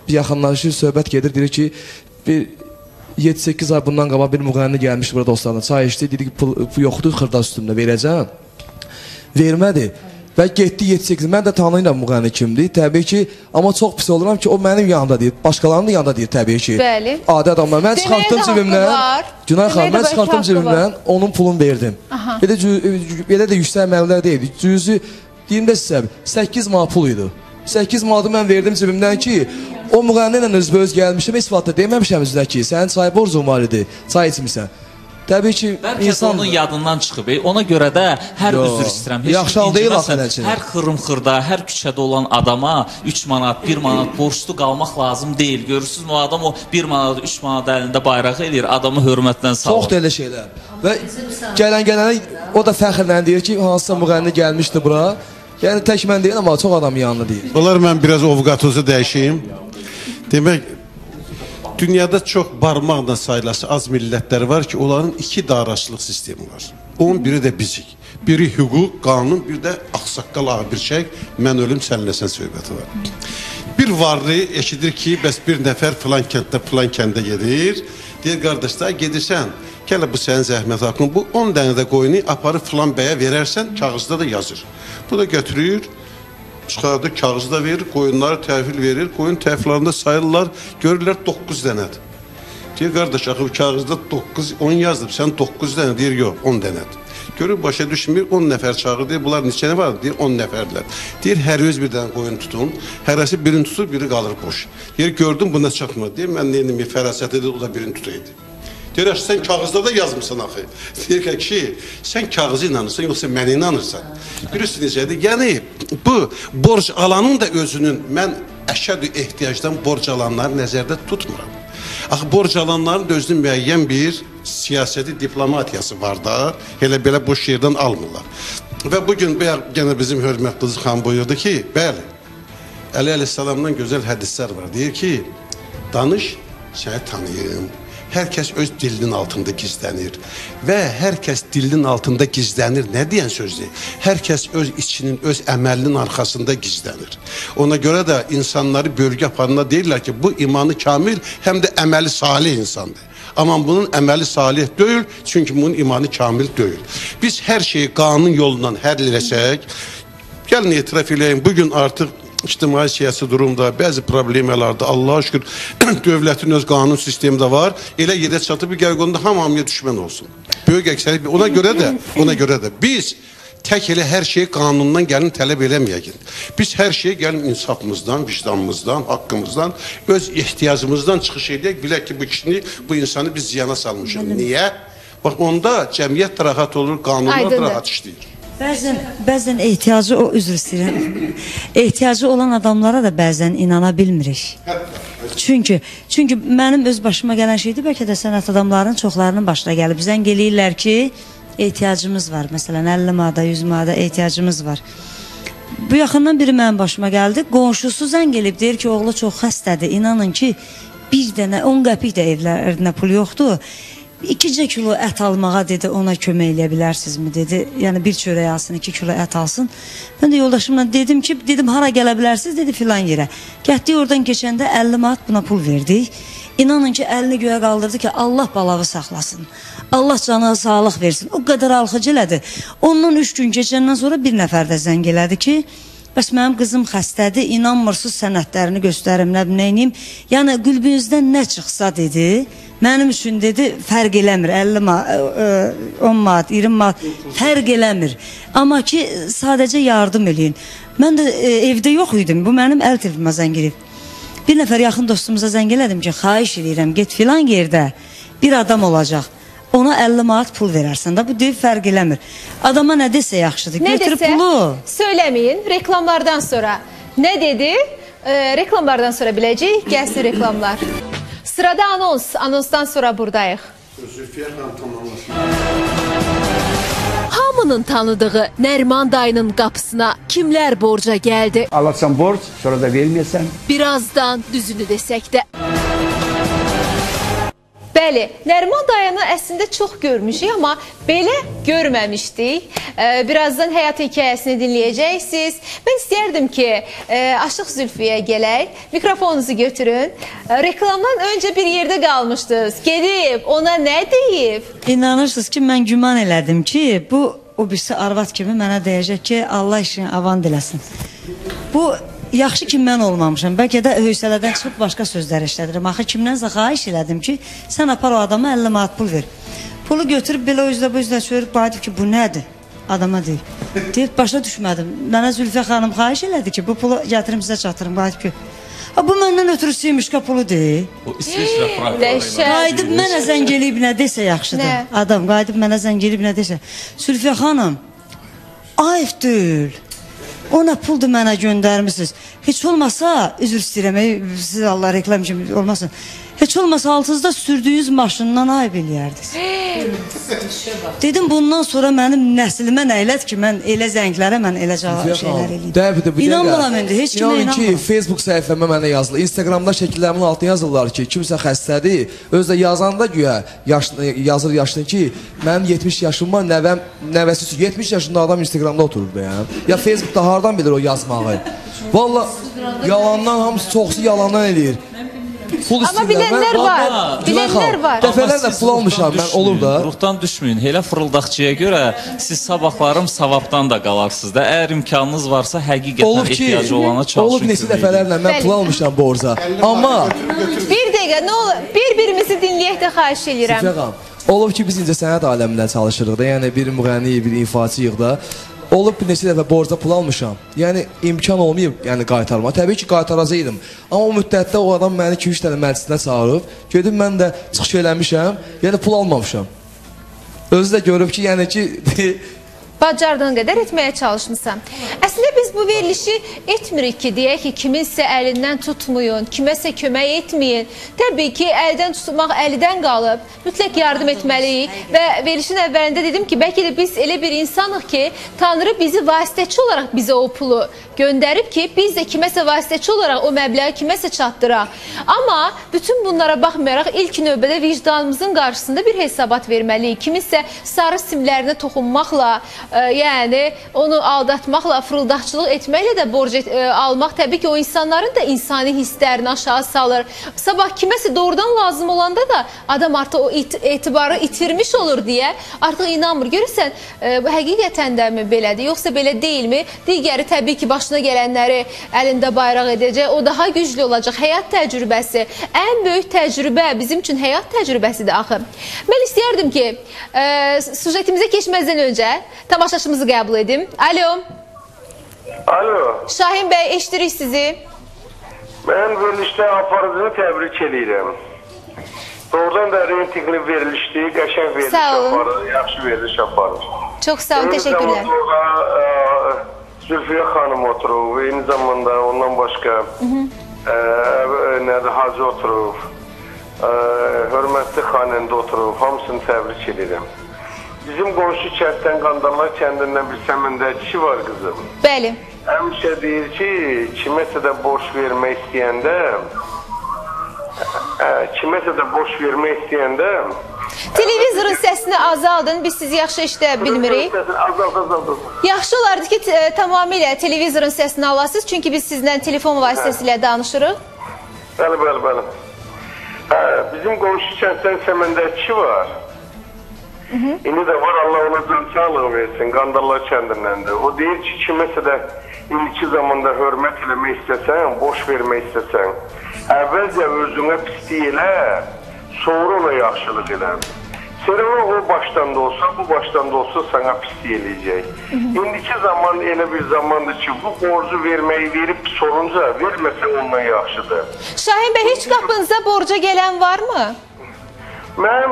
yaxınlaşır, söhbət gedir, deyir ki, bir 7-8 ay bundan qabaq bir müğənni gəlmiş burada dostlarla, çay içdi, dedi ki, pul yoxdur, xırda üstümdə verəcəm. Vermədi. Və getdi 7-8, mən də tanıyıram müğənni kimdir, təbii ki, amma çox pis oluram ki, o mənim yanında deyir, başqalarının yanında deyir təbii ki. Bəli. Adi adamlar, mən çıxartdım cibimdən, Günay xanım, mən çıxartdım cibimdən, onun pulunu verdim. Belə də yüksək məbləğ deyildi, cüzü, deyim də sizə, 8 manat pul idi. 8 manatı mən verdim cibimdən ki, o müğənni ilə özbəöz gəlmişdim, heç vaxtda deməmişəm üzrə ki, sənin çay borcun var idi, çay içmirsən. Təbii ki, insan onun yadından çıxıb, ona görə də hər üzr istəyirəm. Yaxşal deyil axı nəçin. Hər xırım-xırda, hər küçədə olan adama 3 manat, 1 manat borçlu qalmaq lazım deyil. Görürsünüz, o adam o 1 manat, 3 manat əlində bayraq eləyir, adamı hörmətdən salır. Çox da elə şeylər. Və gələn o da fəxrlə deyir ki, hansısa müğənni gəlmişdi bura. Yəni, tək mən deyil, amma çox adam yanında deyir. Bunlar mən biraz ovqatınızı dəyişeyim. Demək, Dünyada çox barmaqla sayılası az millətlər var ki, onların iki daraçlıq sistemi var. Onun biri də bizik. Biri hüquq, qanun, bir də ağsaqqal ağa bir şey, mən ölüm, sən nəsən söhbəti var. Bir varlı eşidir ki, bəs bir nəfər filan kəndə gedir. Deyir, qardaşlar, gedirsən, gələ bu sənin zəhmət haqqın, bu 10 dənə də qoyunu aparıb filan bəyə verərsən, kağızda da yazır. Bu da götürür, çıxardır, kağızı da verir, qoyunları təhvil verir, qoyun təhvillərində sayırlar, görürlər 9 dənədir. Deyir, qardaş, axı kağızda 10 yazdım, sən 9 dənə, deyir, yox, 10 dənədir. Görür, başa düşmür, 10 nəfər çağır, deyir, bunlar neçə nə var? Deyir, 10 nəfərdirlər. Deyir, hər öz bir dənə qoyun tutun, hərəsi birini tutur, biri qalır boş. Deyir, gördüm, buna çatmır. Deyir, mən neyini bir fərasət edir, o da birini tutaydı. Deyir, sən kağızda da yazmısan axı. Deyir ki, kişi, sən kağızı inanırsan, yoxsa mənə inanırsan. Görürsün necədir? Yəni, bu borc alanın da özünün, mən əşəd ehtiyacdan borc alanları nəzərdə tutmuram. Axı, borc alanların da özünün müəyyən bir siyasəti, diplomatiyası var da, elə belə boş yerdən almırlar. Və bugün gene bizim hörmətli xan buyurdu ki, bəli, Əli Əleyhisselamdan gözəl hədislər var. Deyir ki, danış, səni tanıyım. Hər kəs öz dilinin altında gizlənir və hər kəs dilinin altında gizlənir. Nə deyən sözdür? Hər kəs öz içinin, öz əməlinin arxasında gizlənir. Ona görə də insanları bölgə aparına deyirlər ki, bu imanı kamil, həm də əməli salih insandır. Amma bunun əməli salih deyil, çünki bunun imanı kamil deyil. Biz hər şeyi qanun yolundan həll eləsək, gəlin etiraf eləyim, bugün artıq İctimai siyasi durumda, bəzi problemlərdə Allah'a şükür dövlətin öz qanun sistemi də var. Elə yerə çatıb bir qərqonda hamıya düşmən olsun. Böyük əksəriyyət ona görə də biz tək elə hər şeyi qanundan gəlin tələb eləməyək. Biz hər şeyi gəlin insafımızdan, vicdanımızdan, haqqımızdan, öz ehtiyacımızdan çıxış edək. Bilək ki, bu kişini, bu insanı biz ziyana salmışıq. Niyə? Bax, onda cəmiyyət də rahat olur, qanunlar da rahat işləyir. Bəzən ehtiyacı üzr istəyirəm. Ehtiyacı olan adamlara da bəzən inana bilmirik. Çünki mənim öz başıma gələn şeydir, bəlkə də sənət adamlarının çoxlarının başına gəlib. Zəng eləyirlər ki, ehtiyacımız var. Məsələn, 50 manata, 100 manata ehtiyacımız var. Bu yaxından biri mənim başıma gəldi. Qonşusu zəng eləyib, deyir ki, oğlu çox xəstədir. İnanın ki, bir dənə 10 qəpik də evlərinə pul yoxdur. 2 kilo ət almağa dedi, ona kömək eləyə bilərsinizmi dedi. Yəni bir çörək alsın, 2 kilo ət alsın. Mən də yoldaşımla dedim ki, hara gələ bilərsiniz, dedi filan yerə. Getdik oradan keçəndə 50 manat buna pul verdik. İnanın ki, əlini göyə qaldırdı ki, Allah balağı saxlasın. Allah canına sağlıq versin. O qədər alxıc elədi. Ondan 3 gün keçəndən sonra bir nəfər də zəng elədi ki, bəs mənim qızım xəstədir, inanmırsız sənədlərini göstərim, nə biləyim. Yəni qülbünüzdən nə çıxsa dedi, mənim üçün dedi, fərq eləmir, 50 manat, 10 manat, 20 manat, fərq eləmir. Amma ki, sadəcə yardım eləyin. Mən də evdə yox idim, bu mənim əl telefonuma zəng edib. Bir nəfər yaxın dostumuza zəng elədim ki, xahiş edirəm, get filan yerdə bir adam olacaq. Ona 50 manat pul verərsən də, bu deyib fərq eləmir. Adama nə desə yaxşıdır, götürüb pulu. Söyləməyin, reklamlardan sonra. Nə dedi? Reklamlardan sonra biləcəyik, gəlsin reklamlar. Sırada anons, anonsdan sonra buradayıq. Hamının tanıdığı Nəriman dayının qapısına kimlər borca gəldi? Alırsan borç, sonra da verməyəsən. Birazdan düzünü desək də. Bəli, Nəriman dayını əslində çox görmüşük, amma belə görməmişdik. Birazdan həyat hekayəsini dinləyəcəksiniz. Mən istəyərdim ki, Aşıq Zülfiyə gələk, mikrofonunuzu götürün. Reklamdan öncə bir yerdə qalmışdınız. Gedib, ona nə deyib? İnanırsınız ki, mən güman elədim ki, bu o birisi arvad kimi mənə deyəcək ki, Allah işini avan diləsin. Bu yaxşı ki, mən olmamışam. Bəlkə də hövsələdən çıxıb başqa sözlər işlədirəm. Axı kimdənsə xahiş elədim ki, sən apar o adama 50 manat pul ver. Pulu götürüb belə o üzlə çörüb, bayıb ki, bu nədir? Adama deyil. Deyib, başa düşmədim. Mənə Zülfiyə xanım xahiş elədi ki, bu pulu gətirim sizə çatırım. Bayıb ki, bu məndən ötürü suyumuşqa pulu deyil. O İsveçrə prokuroruyla. Qayıdıb mənə zəng eləyib nə desə yaxşıdır. Adam qayıdıb mənə zəng eləyib nə desə. Zülfiyə xanım, ayıb deyil. Ona puldur mənə göndərmişsiniz. Heç olmasa, üzr istəyirəm, siz Allah reklam kimi olmasın. Heç olmasa altınızda sürdüyünüz maşından ayıb eləyərdiniz. Dedim bundan sonra mənim nəslimə nə elədir ki, mən elə zənglərə, mən elə şeylər eləyim. İnanmıram indi, heç kimə İnanın ki, inanmıram. Facebook səhifəmə mənə yazılır. Instagramda şəkillərimin altına yazırlar ki, kimsə xəstədir. Özdə yazanda güya yazır yaşlı ki, mənim 70 yaşım var, nəvəsi 70 yaşında adam Instagramda oturur da ya. Ya Facebookda hardan bilir o yazmağı? Valla yalandan hamısı çoxsu yalandan eləyir. Amma bilənlər var. Bilənlər var. Dəfələrlə pul almışam mən, olur da. Ruhdan düşməyin. Elə fırıldaqçıya görə siz sabahlarım savabdan da qalarsınız da. Əgər imkanınız varsa həqiqətən ehtiyacı olana çalışın. Olub neçə dəfələrlə mən pul almışam borca. Amma bir dəqiqə, nə olur? Bir-birimizi dinləyək də xahiş edirəm. Sifəqam, olub ki biz incəsənət aləmində çalışırıq da, yəni bir müğənni, bir ifaçıyıq da. Olub bir neçə dəfə borca pul almışam. Yəni imkan olmayıb, yəni qaytarma. Təbii ki qaytaracaqdım. Amma o müddətdə o adam məni 2-3 dənə məclisinə çağırıb, gedim mən də çıxış eləmişəm, yəni pul almamışam. Özü də görüb ki, yəni ki bacardığın qədər etməyə çalışmışsan. Əslində biz bu verilişi etmirik ki, deyək ki, kiminsə əlindən tutmayın, kiməsə kömək etməyin. Təbii ki, əldən tutmaq əldən qalıb. Mütləq yardım etməliyik və verilişin əvvəlində dedim ki, bəlkə də biz elə bir insanıq ki, Tanrı bizi vasitəçi olaraq bizə o pulu göndərib ki, biz də kiməsə vasitəçi olaraq o məbləği kiməsə çatdıraq. Amma bütün bunlara baxmayaraq ilk növbədə vicdanımızın qarşısında bir hesabat verməliyik. Kiminsə sarı simlərinə toxunmaqla, yəni onu aldatmaqla, fırıldaqçılıq etməklə də borc almaq təbii ki o insanların da insani hisslərini aşağı salır. Sabah kiməsə doğrudan lazım olanda da adam artıq o etibarı itirmiş olur deyə artıq inanmır. Görürsən, həqiqətən də mi belədir, yoxsa belə deyilmi? Digəri təbii ki başına gələnləri əlində bayraq edəcək, o daha güclü olacaq. Həyat təcrübəsi, ən böyük təcrübə bizim üçün həyat təcrübəsidir axı. Mən istəyərdim ki, sujetimizə keçməzdən öncə tamaşaçımızı qəbul edim. Alo. Alo. Şahin bəy, eşidirik sizi. Mən verilişdə aparıcını təbrik edirəm. Doğrudan da reytingli verilişdir, qəşəng veriliş aparır, yaxşı veriliş aparır. Çox sağ olun, təşəkkürlər. Zülfiyə xanım oturub, eyni zamanda ondan başqa Hacı oturub, hörmətli xanəndə oturub, hamısını təbrik edirəm. Bizim qonşu kənddən, Qandallar kəndindən bir səməndə kişi var qızım. Bəli. Həmişə deyir ki, kiməsə də borç vermək istəyəndə, televizorun səsini azaldın, biz sizi yaxşı eşidə bilmirik. Azald. Yaxşı olardı ki, tamamilə televizorun səsini alasınız, çünki biz sizlə telefon vasitəsilə danışırıq. Bəli. Bizim qonşu kənddən səməndə kişi var. İndi də var, Allah ona can sağlığı versin, Qandallar kəndindəndir. O deyir ki, kiməsə də indiki zamanda hörmət eləmək istəsən, boş vermək istəsən, əvvəlcə özünə pislik elə, sonra ona yaxşılıq elə. Sənə o başdan da olsa, bu başdan da olsa sana pislik eləyəcək. İndiki zaman elə bir zamandır ki, bu borcu verməyi verib sorunca verməsə ondan yaxşıdır. Şahin bəy, heç qapınıza borca gələn varmı? Mən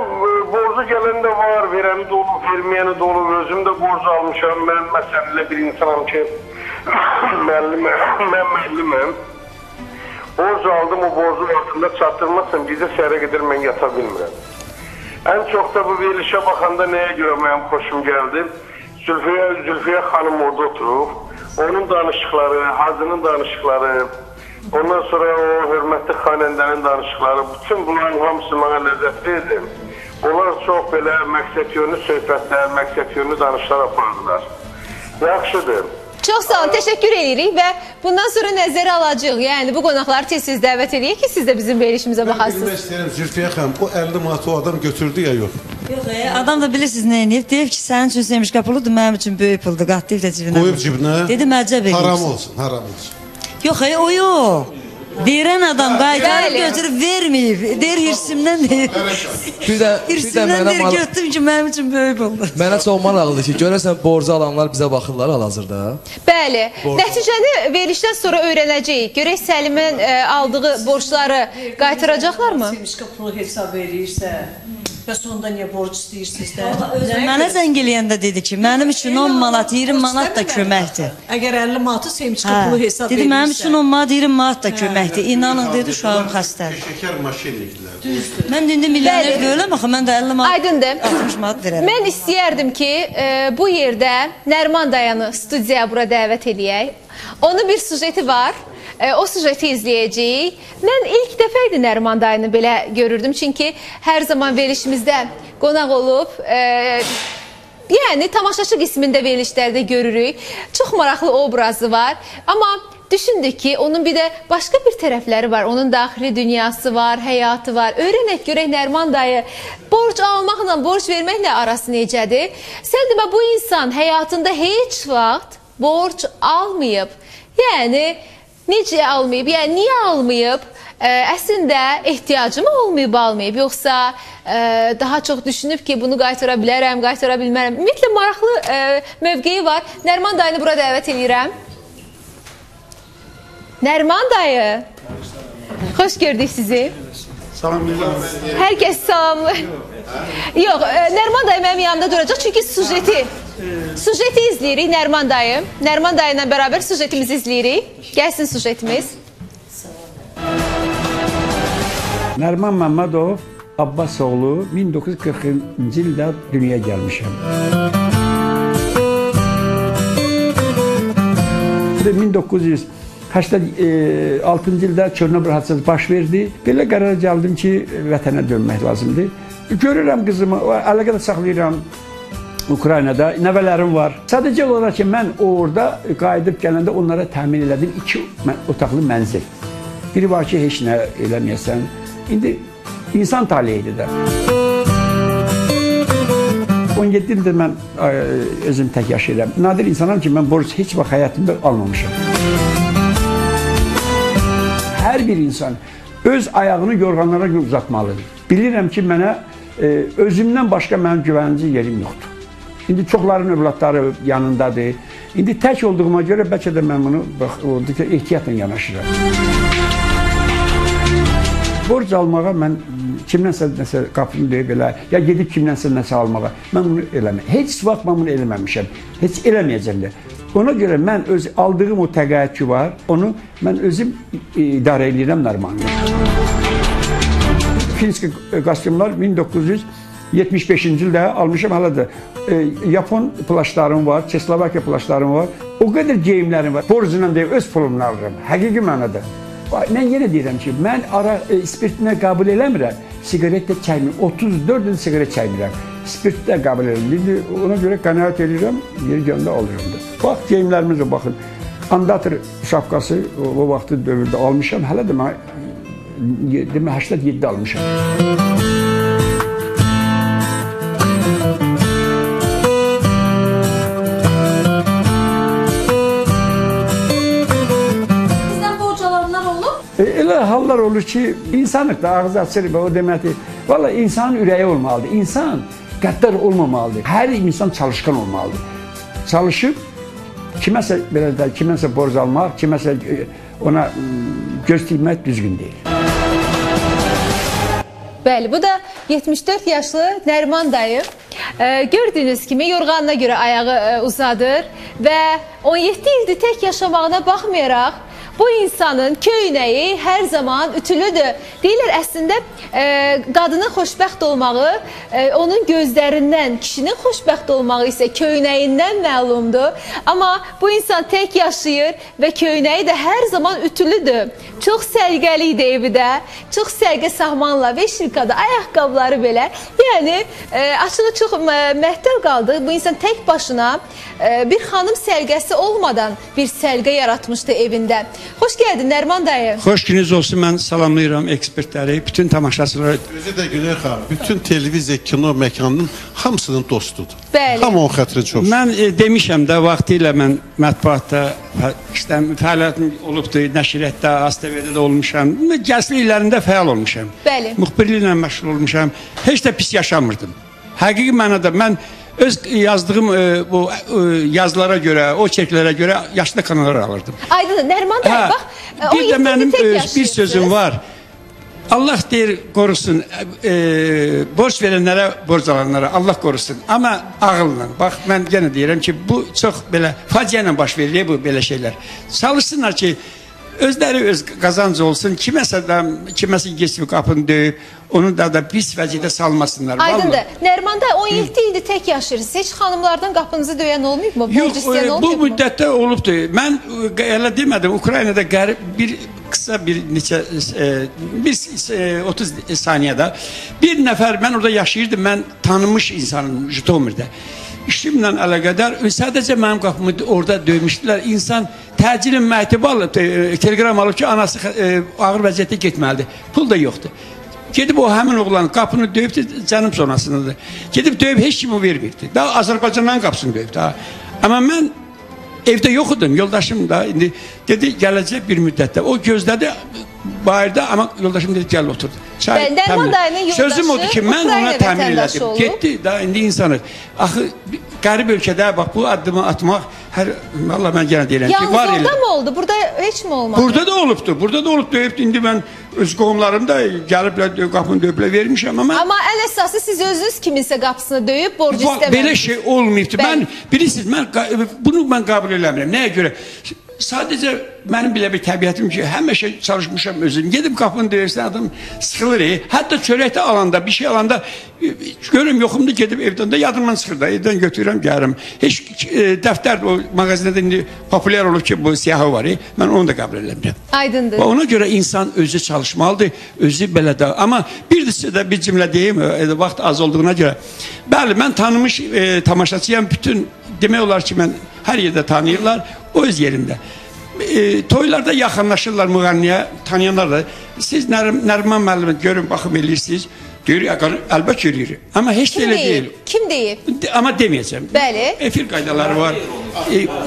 borcu gələn də var, verəni də olub, verməyəni də olub, özüm də borc almışam. Mən məsələlə bir insanam ki, mən müəlliməm. Borc aldım, o borcun altında çatdırmazsam, gecə səhərə qədər mən yata bilmirəm. Ən çox da bu verilişə baxanda nəyə görə mənim xoşum gəldi? Zülfiyə xanım orada oturub, onun danışıqları, Hacının danışıqları, ondan sonra o hörmətli xanəndənin danışıqları, bütün bunların hamısı mənə ləzzət verdi. Onlar çox belə məqsəd yönlü söhbətlər, məqsəd yönlü danışıqlar apardılar. Yaxşıdır. Çox sağ olun, təşəkkür edirik və bundan sonra nəzərə alacağıq. Yəni bu qonaqları tez-tez dəvət edək ki, siz də bizim verilişimizə baxasınız. Mən bilmək istəyirəm, Zülfiyə xanım, o 50 manatı o adam götürdü ya, yox? Yox, adam da bilirsiniz nə edib? Deyib ki, sənin üçün semişka puludur, mənim üçün böyük puldur, qatlayıb da cibinə. Qoyub cibinə? Dedim, əcəb edib. Haram olsun, haram olsun. Yox, o yox. Verən adam qaytarıb götürüb verməyib. Deyir, hirsimdən deyir. Hirsimdən deyir, götürdüm ki, mənim üçün böyük oldu. Mənə çox maraqlıdır ki, görəsən borcu alanlar bizə baxırlar hal-hazırda. Bəli, nəticəni verilişdən sonra öyrənəcəyik. Görək Səlimin aldığı borçları qaytaracaqlarmı? Semişka pulu hesab edirsə, və sonda niyə borc istəyirsiniz də? Mənə zəng eləyəndə dedi ki, mənim üçün 10 manat, 20 manat da köməkdir. Əgər 50 manatı semişka pulu hesab edirsə. Dedi, mənim üçün 10 manat, 20 manat da köməkdir. İnanın, dedi, uşağım xəstədir. Şəkər maşinliklər. Mən indi milyoner deyiləm axı, mən də 50 manat, Aydındır. 60 manat verərəm. Mən istəyərdim ki, bu yerdə Nərman dayını studiyaya bura dəvət eləyək. Onun bir sujeti var. O sujeti izləyəcəyik. Mən ilk dəfə idi Nərman dayını belə görürdüm. Çünki hər zaman verilişimizdə qonaq olub, yəni tamaşaçı qismində verilişlərdə görürük. Çox maraqlı obrazı var. Amma düşündük ki, onun bir də başqa bir tərəfləri var. Onun daxili dünyası var, həyatı var. Öyrənək görək Nərman dayı borc almaqla, borc verməklə arası necədir? Sən demə, bu insan həyatında heç vaxt borc almayıb. Yəni, necə almayıb? Yəni, niyə almayıb? Əslində ehtiyacı mı olmayıb, almayıb? Yoxsa daha çox düşünüb ki, bunu qaytara bilərəm, qaytara bilmərəm. Ümumiyyətlə, maraqlı mövqeyi var. Nərman dayını bura dəvət edirəm. Nərman dayı, xoş gördük sizi. Salamlayıram. Hər kəs salamlı. Yox, Nərman dayı mənim yanımda duracaq, çünki sujeti izləyirik Nərman dayı. Nərman dayı ilə bərabər sujetimizi izləyirik. Gəlsin sujetimiz. Nərman Məmmədov, Abbasoğlu, 1940-cı ildə dünyaya gəlmişəm. 1986-cı ildə Çornobıl hadisəsi baş verdi. Belə qərara gəldim ki, vətənə dönmək lazımdır. Görürəm qızımı, əlaqə də saxlayıram Ukraynada, nəvələrim var. Sadəcə olaraq ki, mən orada qayıdıb gələndə onlara təmin elədim 2 otaqlı mənzil. Biri var ki, heç nə eləməyəsən. İndi insan talihidir də. 17 ildir mən özüm tək yaşayıram. Nadir insanam ki, mən borc heç vaxt həyatımda almamışam. Hər bir insan öz ayağını yorğanlara uzatmalıdır. Bilirəm ki, mənə özümdən başqa mənim güvənci yerim yoxdur. İndi çoxların övladları yanındadır. İndi tək olduğuma görə bəlkə də mən bunu ehtiyatla yanaşıram. Borc almağa mən kimdənsə qapını deyib elə, ya gedib kimdənsə nəsə almağa, mən bunu eləməyəm. Heç vaxt mən bunu eləməmişəm, heç eləməyəcəm də. Ona görə mən aldığım o təqaüd ki var, onu mən özüm idarə edirəm normalde. Finski kostyumlar 1975-ci ildə almışam, hələ də Yapon plaşlarım var, Çeslovakiya plaşlarım var, o qədər geyimlərim var. Borcundan deyib, öz pulumunu alıram, həqiqi mənada. Mən yenə deyirəm ki, mən spirtinə qəbul eləmirəm, sigaret də çəkmirəm, 34 il sigaret çəkmirəm, spirit də qəbul edirəm. Ona görə qənaət edirəm, yeri gəndə alıram da. Bax, geyimlərimizə baxın, andator şapkası o vaxtı dövrdə almışam, hələ də mən 87 almışam. Elə hallar olur ki, insanlıqda ağzı açır və o deməkdir, valla insanın ürəyi olmalıdır, insan qəddar olmamalıdır, hər insan çalışqan olmalıdır. Çalışıb, kiməsə borc almaq, kiməsə ona göz dikmək düzgün deyil. Bəli, bu da 74 yaşlı Nərman dayı. Gördüyünüz kimi yorğanına görə ayağı uzadır və 17 ildir tək yaşamağına baxmayaraq, bu insanın köynəyi hər zaman ütülüdür. Deyirlər, əslində qadının xoşbəxt olmağı onun gözlərindən, kişinin xoşbəxt olmağı isə köynəyindən məlumdur. Amma bu insan tək yaşayır və köynəyi də hər zaman ütülüdür. Çox sərgəli idi evi də, çox sərgə sahmanla və şirkada ayaqqabıları belə. Yəni, açığı çox məhtəl qaldı. Bu insan tək başına bir xanım sərgəsi olmadan bir sərgə yaratmışdı evində. Xoş gəldin Nərman dayı. Xoş gününüz olsun, mən salamlayıram ekspertləri, bütün tamaşaçıları. Özü də Güney xanım, bütün televiziya, kino məkanının hamısının dostudur. Bəli. Hamı onun xətri çox. Mən demişəm də, vaxtilə mən mətbuatda fəaliyyətim olubdur, nəşriyyatda, ASTV-də də olmuşam, gənclik illərində fəal olmuşam. Bəli. Müxbirliklə məşğul olmuşam, heç də pis yaşamırdım. Həqiqi mənada mən öz yazdığım bu yazılara görə, o çəklərə görə yaşlı kanallar alırdım. Aydın, Nərman dayı, bax, bir də mənim bir sözüm var. Allah deyir, qorusun, borc verənlərə, borc alanlara Allah qorusun. Amma ağılla, bax, mən yenə deyirəm ki, bu çox belə faciə ilə baş verir bu belə şeylər. Çalışsınlar ki, özləri öz qazancı olsun, kiməsə geçib qapını döyüb, onu da pis vəziyyətə salmasınlar. Aydındır. Nəriman dayı 17 ildir tək yaşayırsınız. Heç xanımlardan qapınızı döyən olmayıb mu? Yox, bu müddətdə olubdur. Mən elə demədim, Ukraynada bir qısa bir neçə 30 saniyədə bir nəfər, mən orada yaşayırdım, mən tanınmış insanım Jitomirdə. İşimlə əlaqədar sadəcə mənim qapımı orada döymüşdülər. İnsan təcilin məktubu alıb, telegram alıb ki, anası ağır vəziyyətdə getməlidir. Pul da yoxdur. Gedib o həmin oğlan qapını döyübdür, cənub zonasındadır. Gedib döyüb heç kimi verməyibdir. Daha Azərbaycandan qapısını döyüb. Amma mən evdə yox idim, yoldaşım da indi dedi gələcək bir müddətdə. O gözlədi bayırda, amma yoldaşım dedi gəl oturdu. Nəriman dayının yoldaşı sözüm odur ki, mən ona təmin elədim. Getdi, da indi insanı. Axı qərib ölkədə bax bu addımı atmaq, vallahi mən yenə deyirəm ki, var elə. Yalnız orada mı oldu? Burada heç mi olmadı? Burada da olubdu. Burada da olub döyübdü. İndi mən öz qohumlarım da gəliblər qapını döyüblər vermişəm amma ən əsası siz özünüz kiminsə qapısını döyüb borcu istəməmişsiniz. Belə şey olmayıbdı. Mən bilirsiniz, bunu mən qəbul eləmirəm. Nəyə görə? Sadəcə mənim belə bir təbiətim ki, həmişə çalışmışam özüm. Gedib qapını döyürsən, adam sıxılır. Hətta çörəkdə alanda, bir şey alanda görürüm, yoxumda gedib evdən də yadımdan sıxır da, evdən götürürəm, gəlirəm. Heç dəftər, o mağazində indi populyar olub ki, bu siyahı var, mən onu da qəbul eləmirəm. Aydındır. Ona görə insan özü çalışmalıdır, özü belə də. Amma bir də bir cümlə deyim, vaxt az olduğuna görə. Bəli, mən tanımış tamaşaçıyam, bütün demək olar ki, mən hər yerdə tanıyırlar, o öz yerində. Toylarda yaxınlaşırlar müğənniyə, tanıyanlar da. Siz Nəriman müəllimi görün, baxım eləyirsiniz. Deyir, əlbət görür. Amma heç də elə deyil. Kim deyib? Amma deməyəcəm. Bəli. Efir qaydaları var.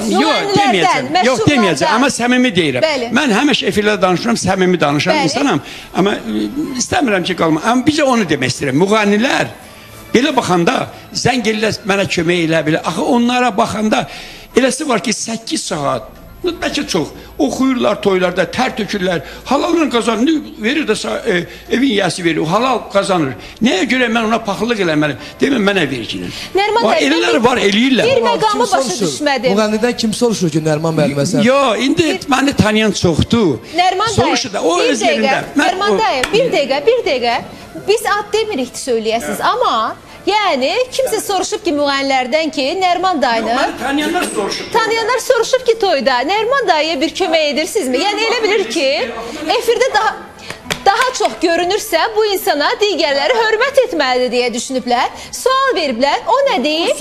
Yox, deməyəcəm. Yox, deməyəcəm. Amma səmimi deyirəm. Mən həmişə efirlə danışıram, səmimi danışan insanam. Amma istəmirəm ki, qalma. Amma bizə onu demək istəyirəm. Müğənnilər belə baxanda, zəng ellər mənə kömək elə bilər. Axı onlara baxanda eləsi var ki, 8 saat, bəlkə çox, oxuyurlar toylarda, tər tökürlər, halalını qazanır, verir də evin yiyəsi verir, o halal qazanır. Nəyə görə mən ona paxıllıq eləməliyim? Demə, mənə vergilir. Elələri var, eləyirlər. Bir məqamı başa düşmədim. Müğənnidən kim soruşur ki, Nəriman müəllimə sən? Yox, indi məni tanıyan çoxdur. Nəriman dayı, Nəriman dayı, bir dəqiqə. Biz ad demirik söyləyəsiniz, amma yəni, kimsə soruşub ki, müğənnilərdən ki, Nəriman dayını... Tanıyanlar soruşub. Tanıyanlar soruşub ki, toyda Nəriman dayıya bir kömək edirsinizmi? Yəni, elə bilir ki, efirdə daha çox görünürsə, bu insana digərləri hörmət etməlidir deyə düşünüblər. Sual veriblər, o nə deyib?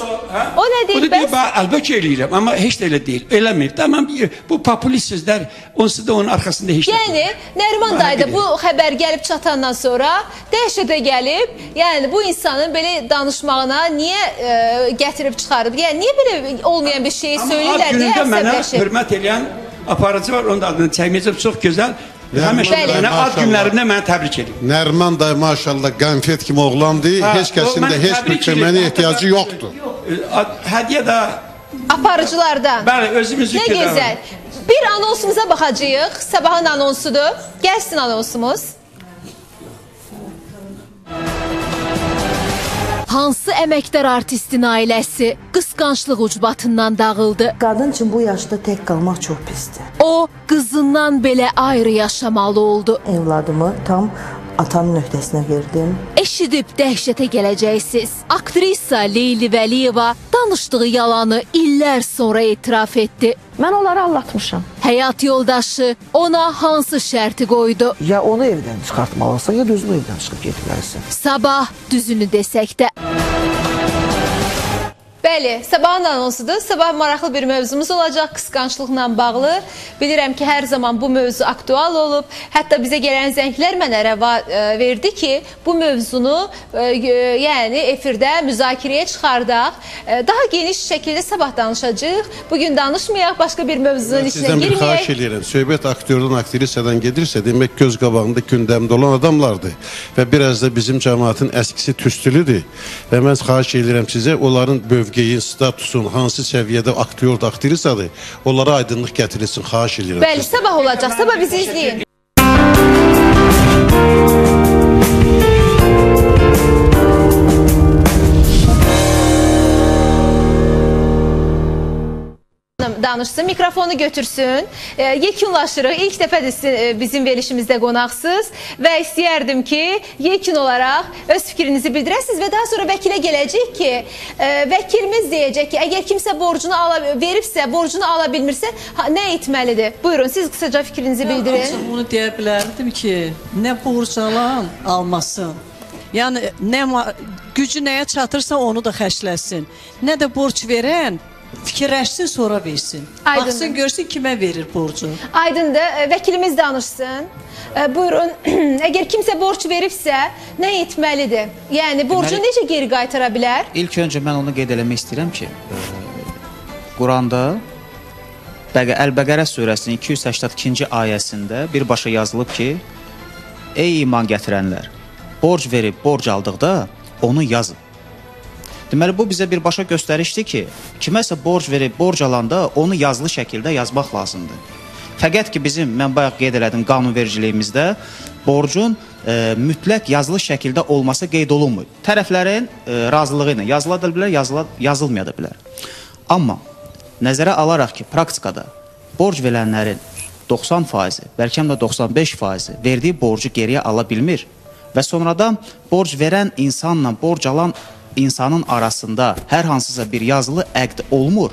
O nə deyib? Əlbəttə eləyirəm, amma heç də elə deyil. Eləmir. Tamam, bu populist sözlər, onsuz da onun arxasında heç də. Yəni, Nəriman dayı da bu xəbər gəlib çatandan sonra dəhşətə gəlib, yəni bu insanın belə danışmağına niyə gətirib çıxarıb? Yəni, niyə belə olmayan bir şeyi söylürlər deyə əsəbləşib? Mənə hörmət eləyən aparıcı var, onun da adını çəkməyəcəm, çox gözəl. Həmişə ad günlərində mənə təbrik edin. Nəriman dayı maşallah qənfiyət kimi oğlandır. Heç kəsin də heç bir köməyinə ehtiyacı yoxdur. Hədiyyə də aparıcılardan. Bəli, özümüzü nə gözəl. Bir anonsumuza baxacağıq. Sabahın anonsudur. Gəlsin anonsumuz. Hansı əməkdar artistin ailəsi qısqanclıq ucbatından dağıldı? Qadın üçün bu yaşda tək qalmaq çox pisdir. O, qızından belə ayrı yaşamalı oldu. Evladımı tam atanın öhdəsinə verdim. Eşidib dəhşətə gələcəksiniz. Aktrisa Leyli Vəliyeva danışdığı yalanı illər sonra etiraf etdi. Mən onları aldatmışam. Həyat yoldaşı ona hansı şərti qoydu? Ya onu evdən çıxartmalısan, ya da özünü evdən çıxıb getməlisən. Sabah düzünü desək də. Bəli, sabahın anonsudur. Sabah maraqlı bir mövzumuz olacaq qısqanclıqla bağlı. Bilirəm ki, hər zaman bu mövzu aktual olub. Hətta bizə gələn zənglər mənə rəva verdi ki, bu mövzunu yəni efirdə müzakirəyə çıxardaq. Daha geniş şəkildə sabah danışacağıq. Bugün danışmayaq, başqa bir mövzunun içinə girməyək. Sizdən bir xahiş edirəm. Söhbət aktyordan, aktrisadan gedirsə, demək göz qabağında gündəmdə olan adamlardır. Və biraz da bizim cəmaatın əskisi tüstülüdür. Və mən xahiş edirəm sizə, onların mövqeyin, statusun, hansı səviyyədə aktyorda, aktrisadır, onlara aydınlıq gətirilsin, xahiş edirəm. Bəli, sabah olacaq. Sabah bizi izləyin. danışsın, mikrofonu götürsün. Yekunlaşırıq. İlk dəfədir bizim verilişimizdə qonaqsınız və istəyərdim ki, yekun olaraq öz fikrinizi bildirəsiniz və daha sonra vəkilə gələcək ki, vəkilimiz deyəcək ki, əgər kimsə borcunu veribsə, borcunu ala bilmirsə, nə etməlidir? Buyurun, siz qısaca fikrinizi bildirin. Ancaq bunu deyə bilərdim ki, nə borc alan almasın. Yəni, gücü nəyə çatırsa onu da xərcləsin. Nə də borc verən fikirləşsin, sonra versin. Baxsın, görsün kimə verir borcu. Aydındır, vəkilimiz danışsın. Buyurun, əgər kimsə borc veribsə, nə etməlidir? Yəni, borcunu necə geri qaytara bilər? İlk öncə mən onu qeyd eləmək istəyirəm ki, Quranda Əl-Bəqərə surəsinin 282-ci ayəsində birbaşa yazılıb ki, ey iman gətirənlər, borc verib, borc aldıqda onu yazın. Deməli, bu bizə birbaşa göstərişdir ki, kiməsə borc verib, borc alanda onu yazılı şəkildə yazmaq lazımdır. Fəqət ki, mən bayaq qeyd elədim qanunvericiliyimizdə borcun mütləq yazılı şəkildə olması qeyd olunmur. Tərəflərin razılığı ilə yazıla da bilər, yazılmaya da bilər. Amma nəzərə alaraq ki, praktikada borc verənlərin 90%, bəlkə də 95% verdiyi borcu geriyə ala bilmir və sonradan borc verən insanla borc alan insanın arasında hər hansısa bir yazılı əqd olmur,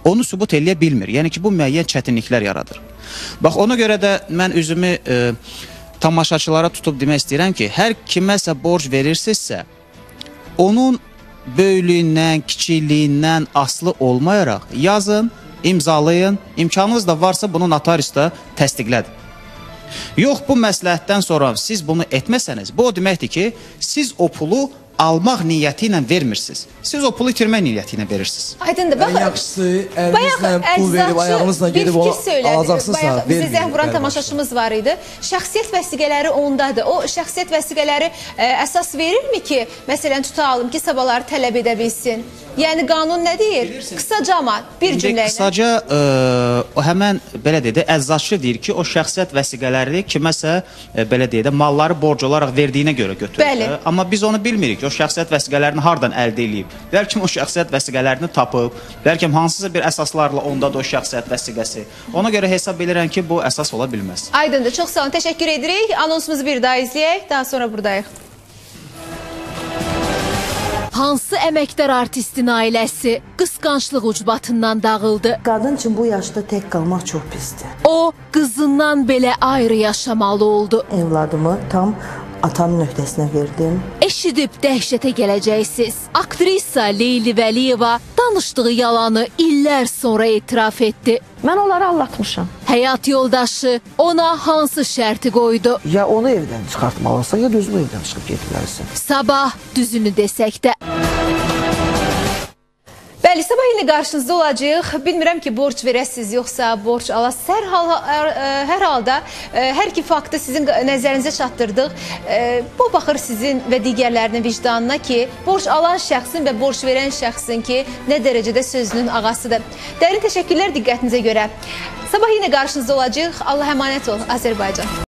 onu sübut eləyə bilmir. Yəni ki, bu müəyyən çətinliklər yaradır. Bax, ona görə də mən üzümü tamaşaçılara tutub demək istəyirəm ki, hər kiməsə borc verirsinizsə, onun böyüklüyündən, kiçikliyindən asılı olmayaraq yazın, imzalayın, imkanınız da varsa bunu notariusda təsdiqlədin. Yox, bu məsləhətdən sonra siz bunu etməsəniz, bu o deməkdir ki, siz o pulu almaq niyyəti ilə vermirsiniz. Siz o pulu itirmək niyyəti ilə verirsiniz. Aydındır. Ən yaxşısı, əlinizlə pul verib, ayağınızla gedib onu alacaqsınızsa, verməyin. Bizə zəng vuran tamaşaçımız var idi. Şəxsiyyət vəsiqələri ondadır. O şəxsiyyət vəsiqələri əsas verirmi ki, məsələn, tutalım ki, sabahları tələb edə bilsin? Yəni, qanun nə deyir? Qısaca ama, bir cümlə ilə. Qısaca, həmən, belə deyək də, əzzatçı deyir ki, o şəxsiyyət vəsiqələri kiməsə, belə deyək də, malları borc olaraq verdiyinə görə götürür. Amma biz onu bilmirik ki, o şəxsiyyət vəsiqələrini hardan əldə edib. Bəlkə o şəxsiyyət vəsiqələrini tapıb, bəlkə hansısa bir əsaslarla ondadır o şəxsiyyət vəsiqəsi. Ona görə hesab edirəm ki, bu əsas ola bilməz. Aydındır, çox sağ olun, təşəkkür edirik. Anonsumuzu bir daha izləyək, daha sonra buradayıq. Hansı əməkdar artistin ailəsi qısqanclıq ucbatından dağıldı? Qadın üçün bu yaşda tək qalmaq çox pisdir. O, qızından belə ayrı yaşamalı oldu. Evladımı tam atanın öhdəsinə verdim. Eşidib dəhşətə gələcəksiniz. Aktrisa Leyli Vəliyeva danışdığı yalanı illər sonra etiraf etdi. Mən onları allatmışam. Həyat yoldaşı ona hansı şərti qoydu? Ya onu evdən çıxartmalısan, ya düzünü evdən çıxıb getməlisən. Sabah düzünü desək də. Bəli, sabah yine qarşınızda olacaq. Bilmirəm ki, borc verəsiniz, yoxsa borc alasınız. Hər halda hər iki faktı sizin nəzərinizə çatdırdıq. Bu baxır sizin və digərlərinin vicdanına ki, borc alan şəxsin və borc verən şəxsin ki, nə dərəcədə sözünün ağasıdır. Dərin təşəkkürlər diqqətinizə görə. Sabah yine qarşınızda olacaq. Allah əmanət ol, Azərbaycan.